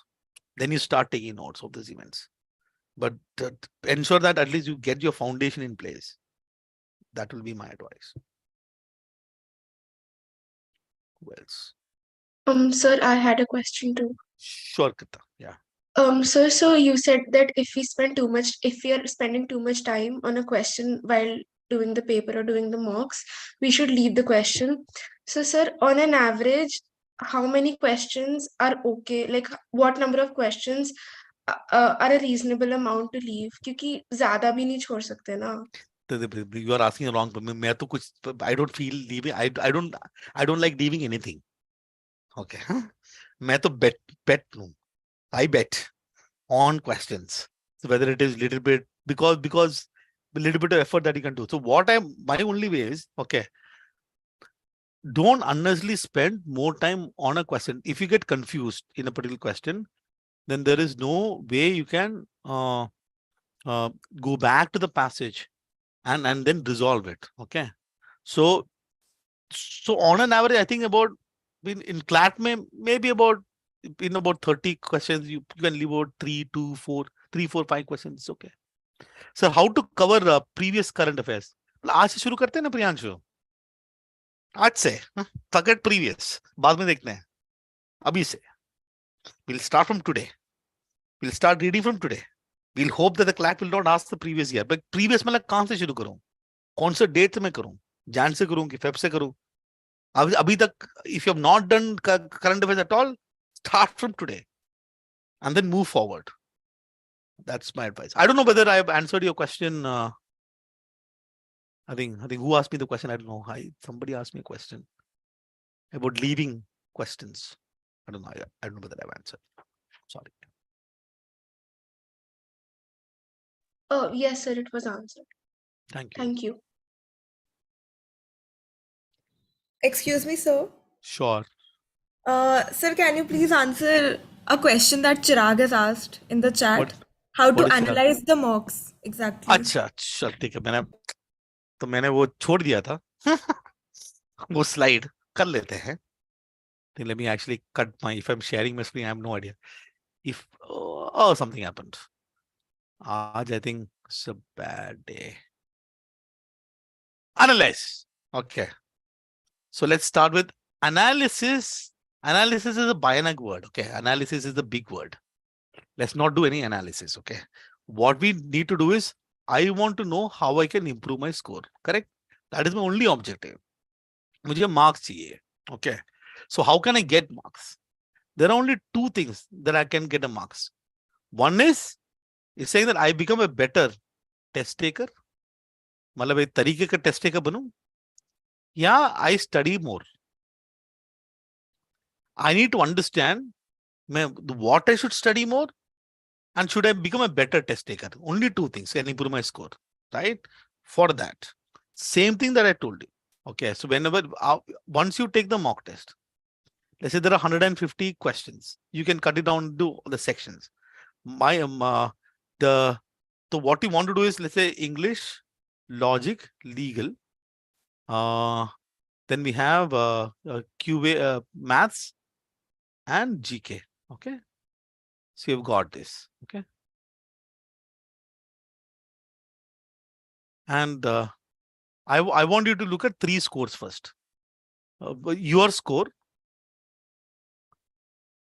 Then you start taking notes of these events. But ensure that at least you get your foundation in place. That will be my advice. Who else? Sir, I had a question too. Sure, Kata. Yeah. Sir, so you said that if we are spending too much time on a question while doing the paper or doing the mocks, we should leave the question. So, sir, on an average, how many questions are okay? Like, what number of questions are a reasonable amount to leave? क्योंकि ज़्यादा भी नहीं छोड़ सकते ना. You are asking a wrong question. I don't feel leaving. I don't like leaving anything. Okay. मैं तो bet I bet on questions. So whether it is little bit because a little bit of effort that you can do. So my only way is okay. Don't unnecessarily spend more time on a question. If you get confused in a particular question, then there is no way you can go back to the passage and then resolve it. Okay. So So on an average, I think about in CLAT maybe about in about 30 questions, you can leave about 3, 2, 4, 3, 4, 5 questions. It's okay. So how to cover previous current affairs? आज से शुरू करते हैं ना प्रियांशु? आज से forget previous, बाद में देखते हैं. अभी से. We'll start from today. We'll start reading from today. We'll hope that the CLAT will not ask the previous year. But previous मतलब कहाँ से शुरू करूँ? कौन सा डेट में करूँ? जैन से करूँ कि फेब से करूँ? अभी तक, if you have not done current affairs at all, start from today and then move forward. That's my advice. I don't know whether I have answered your question. I think who asked me the question? I don't know. Somebody asked me a question about leaving questions. I don't know. I don't know whether I've answered. Sorry. Oh, yes, sir, it was answered. Thank you. Thank you. Excuse me, sir. Sure. Sir, can you please answer a question that Chirag has asked in the chat? What- How to what is Chirag? analyze the mocks exactly? अच्छा ठीक है. मैंने वो छोड़ दिया था. वो slide कर लेते हैं. Then let me actually cut if I'm sharing my screen, I have no idea. If something happened. I think it's a bad day. Analyze. Okay. So let's start with analysis. Analysis is a bionic word. Okay. Analysis is the big word. Let's not do any analysis. Okay. What we need to do is, I want to know how I can improve my score. Correct? That is my only objective. मुझे marks चाहिए. Okay. So how can I get marks? There are only two things that I can get a marks. One is saying that I become a better test taker. मतलब एक तरीके का test taker बनूं. Yeah, I study more. I need to understand what I should study more and should I become a better test taker. Only two things can improve my score, right? For that, same thing that I told you. Okay, so once you take the mock test, let's say there are 150 questions, you can cut it down to the sections. So what you want to do is, let's say English, logic, legal. Then we have QA, maths, and GK. Okay, so you've got this. Okay, and I want you to look at 3 scores first. Your score.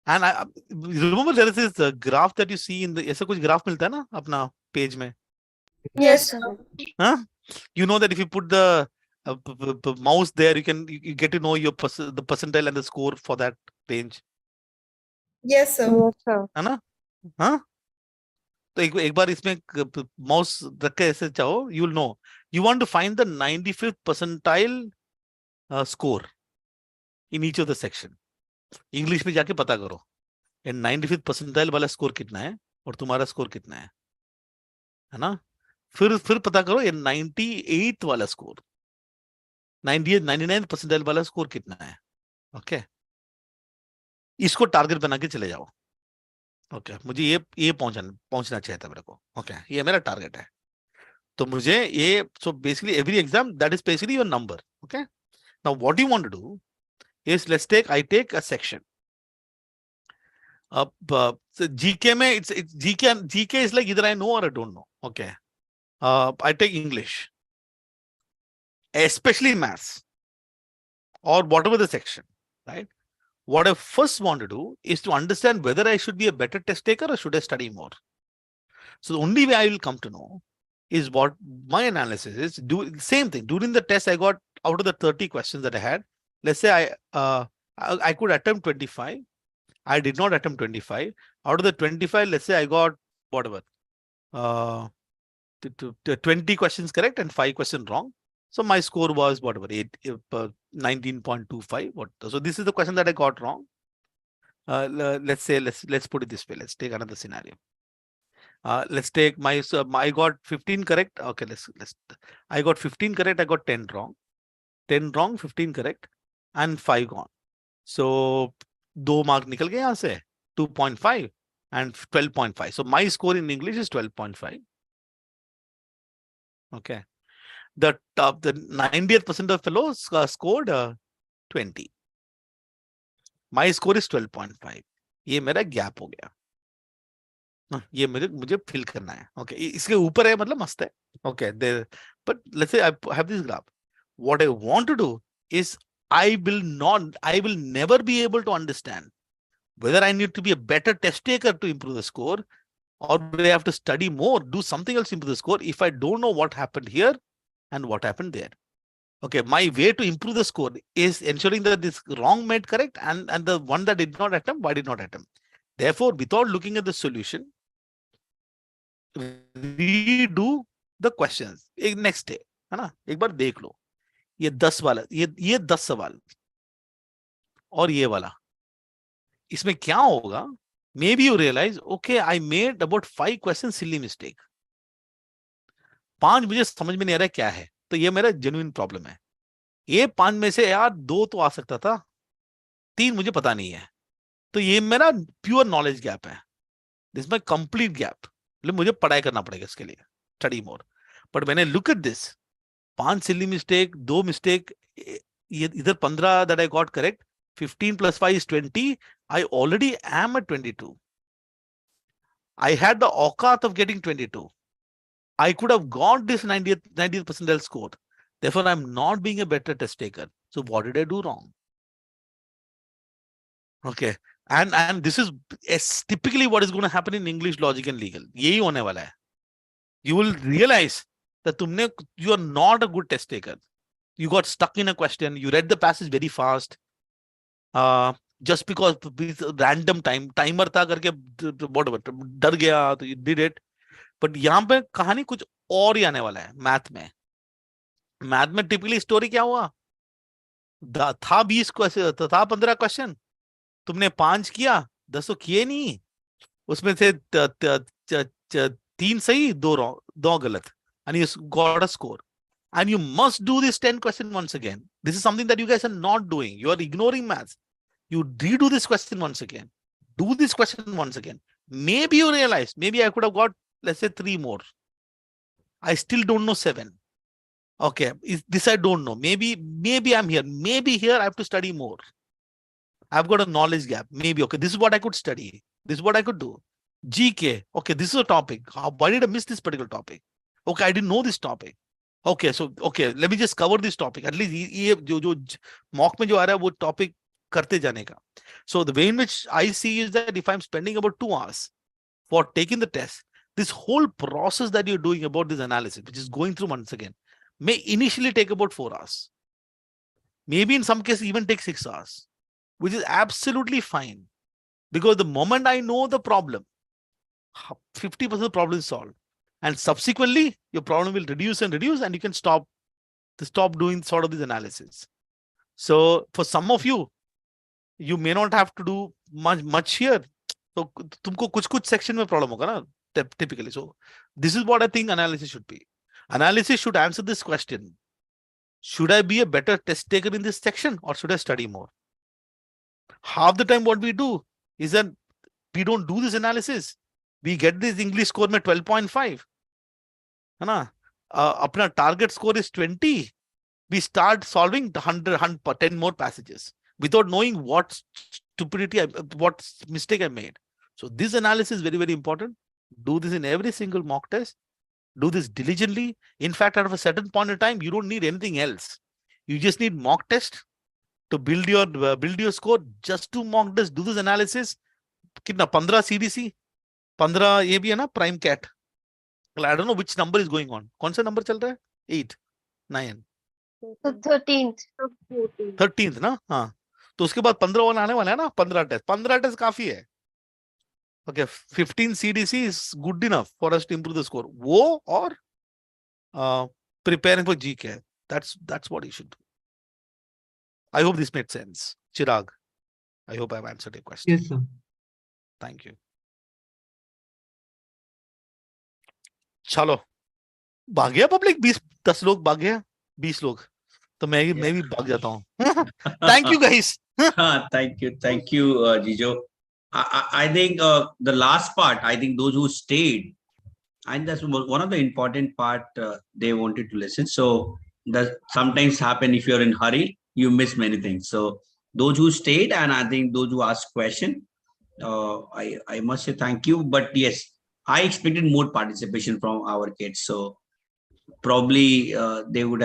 And I remember there is this graph that you see in the ऐसा कुछ graph मिलता है ना अपना page में. Yes, sir. Huh? You know that if you put the mouse there, you get to know your the percentile and the score for that range. Yes, sir. Yes, sir. है ना? हाँ? तो एक बार इसमें mouse रख के ऐसे चाहो, you'll know. You want to find the 95th percentile score in each of the section. English में जाके पता करो. And 95th percentile वाला score कितना है और तुम्हारा score कितना है ना? फिर पता करो ये 98th वाला score, 99th percentile वाला score कितना है. ओके, इसको टारगेट बना के चले जाओ. ओके, मुझे ये पहुंचना चाहिए था मेरे को. ओके, ये मेरा टारगेट है. तो मुझे ये, so basically every exam, that is basically your number. Okay, now what you want to do is, I take a section. So GK में it's GK is like either I know or I don't know. Okay, I take English, especially maths, or whatever the section, right? What I first want to do is to understand whether I should be a better test taker or should I study more. So the only way I will come to know is what my analysis is. Do same thing. During the test, I got out of the 30 questions that I had, let's say I could attempt 25. I did not attempt 25. Out of the 25, let's say I got whatever, 20 questions correct and 5 questions wrong. So my score was whatever, 19.25. So this is the question that I got wrong. Let's say, let's put it this way. Let's take another scenario. Let's take I got 15 correct. Okay, I got 15 correct. I got 10 wrong. 10 wrong, 15 correct, and 5 gone. So 2 mark निकल गए यहाँ से, 2.5 and 12.5. So my score in English is 12.5. Okay. The 90th percentile fellows scored 20. My score is 12.5. ये मेरा gap हो गया. ये मुझे फिल करना है. Okay, इसके ऊपर है मतलब मस्त है. Okay, there. But let's say I have this graph. What I want to do is I will never be able to understand whether I need to be a better test taker to improve the score, or I have to study more, do something else to improve the score if I don't know what happened here and what happened there. Okay, my way to improve the score is ensuring that this wrong made correct, and the one that did not attempt, why did not attempt. Therefore, without looking at the solution, redo the questions. Next day, है ना? एक बार देख लो. ये 10 वाला, ये 10 सवाल और ये वाला. इसमें क्या होगा? Maybe you realize, okay, I made about 5 questions silly mistake. 5 मुझे समझ में नहीं आ रहा क्या है. तो ये मेरा genuine problem है. ये 5 में से यार 2 तो आ सकता था, 3 मुझे पता नहीं है. तो ये मेरा प्योर नॉलेज गैप है. This my complete gap. मतलब मुझे पढ़ाई करना पड़ेगा इसके लिए, study more. But when I look at this, 5 silly mistake, 2 mistake, ये इधर 15 that I got correct, 15 plus 5 is 20. I already am at 22. I had the auqat of getting 22. I could have got this 90th percentile score. Therefore, I'm not being a better test taker. So what did I do wrong? Okay. And this is typically what is going to happen in English, logic and legal. यही होने वाला है. You will realize that you are not a good test taker. You got stuck in a question. You read the passage very fast. Just because random timer था करके whatever, डर गया तो you did it. But यहाँ पे कहानी कुछ और ही आने वाला है. मैथ में टिपिकली स्टोरी क्या हुआ? था 20 क्वेश्चन, था 15 क्वेश्चन, तुमने 5 किया, 10 तो किए नहीं. उसमें से 3 सही, 2 गलत, and you got a score. And you must do this 10 question once again. This is something that you guys are not doing. You are ignoring maths. You redo this question once again. Do this question once again. Maybe you realize, maybe I could have got, let's say, 3 more. I still don't know 7. Okay, this I don't know. Maybe I'm here. Maybe here I have to study more. I've got a knowledge gap. Maybe, okay, this is what I could study. This is what I could do. GK, okay, this is a topic. Why did I miss this particular topic? Okay, I didn't know this topic. Okay, so, okay, let me just cover this topic. At least ये जो mock में जो आ रहा है वो topic करते जाने का. So the way in which I see is that if I'm spending about 2 hours for taking the test, this whole process that you're doing about this analysis, which is going through once again, may initially take about 4 hours. Maybe in some cases even take 6 hours, which is absolutely fine. Because the moment I know the problem, 50% of the problem is solved. And subsequently, your problem will reduce and you can stop doing sort of this analysis. So for some of you, you may not have to do much here. So तुमको कुछ section में problem होगा ना, typically. So this is what I think analysis should be. Analysis should answer this question. Should I be a better test taker in this section or should I study more? Half the time what we do is that we don't do this analysis. We get this English score में 12.5. है ना? अपना target score is 20. We start solving 10 more passages without knowing what stupidity, what mistake I made. So this analysis is very, very important. Do this in every single mock test. Do this diligently. In fact, at a certain point in time, you don't need anything else. You just need mock test to build your score. Just to mock test, do this analysis. कितना 15 CDC, 15 ये भी है ना prime cat. Well, I don't know which number is going on. कौन सा number चल रहा है? 8, 9. 13th ना? हाँ. तो उसके बाद 15 वाला आने वाला है ना? 15 टेस्ट काफी है. Okay, 15 CDC is good enough for us to improve the score. वो और preparing for GK. That's what you should do. I hope this made sense. Chirag, I hope I've answered your question. Yes, sir. Thank you. चलो, भाग गया public. 10 लोग भाग गया, 20 लोग. तो मैं भी भाग जाता हूँ. Thank you guys. Thank you, Jijo. I think the last part, I think those who stayed, And that's one of the important part they wanted to listen. So that sometimes happen if you're in hurry, you miss many things. So those who stayed, and I think those who asked question, I must say thank you. But yes, I expected more participation from our kids. So probably they would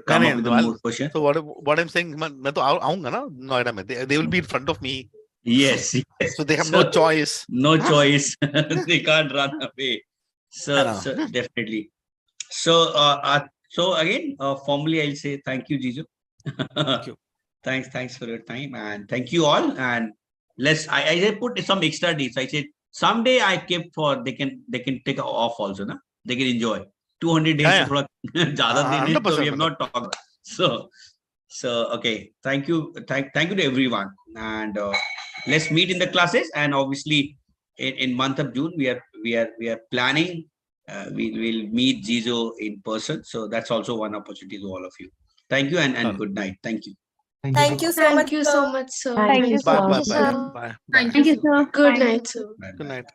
come up with a more question. So what I'm saying, मैं तो आऊंगा ना नोएडा में. They will be in front of me. Yes, yes. So they have no choice. No choice. They can't run away. So definitely. So again, formally, I'll say thank you, Jijo. Thank you. Thanks for your time, and thank you all. And I put some extra days. I said someday I kept for they can take off also, na? They can enjoy 200 days. Yeah. So we have not talked. So okay. Thank you to everyone, and let's meet in the classes. And obviously, in month of June, we are planning. We will meet Jizo in person. So that's also one opportunity to all of you. Thank you and good night. Thank you. Thank you so Thank much. you so much, sir. Thank you so Bye, much, bye, sir. bye, bye. Thank you, sir. Good night, sir. Bye. Good night.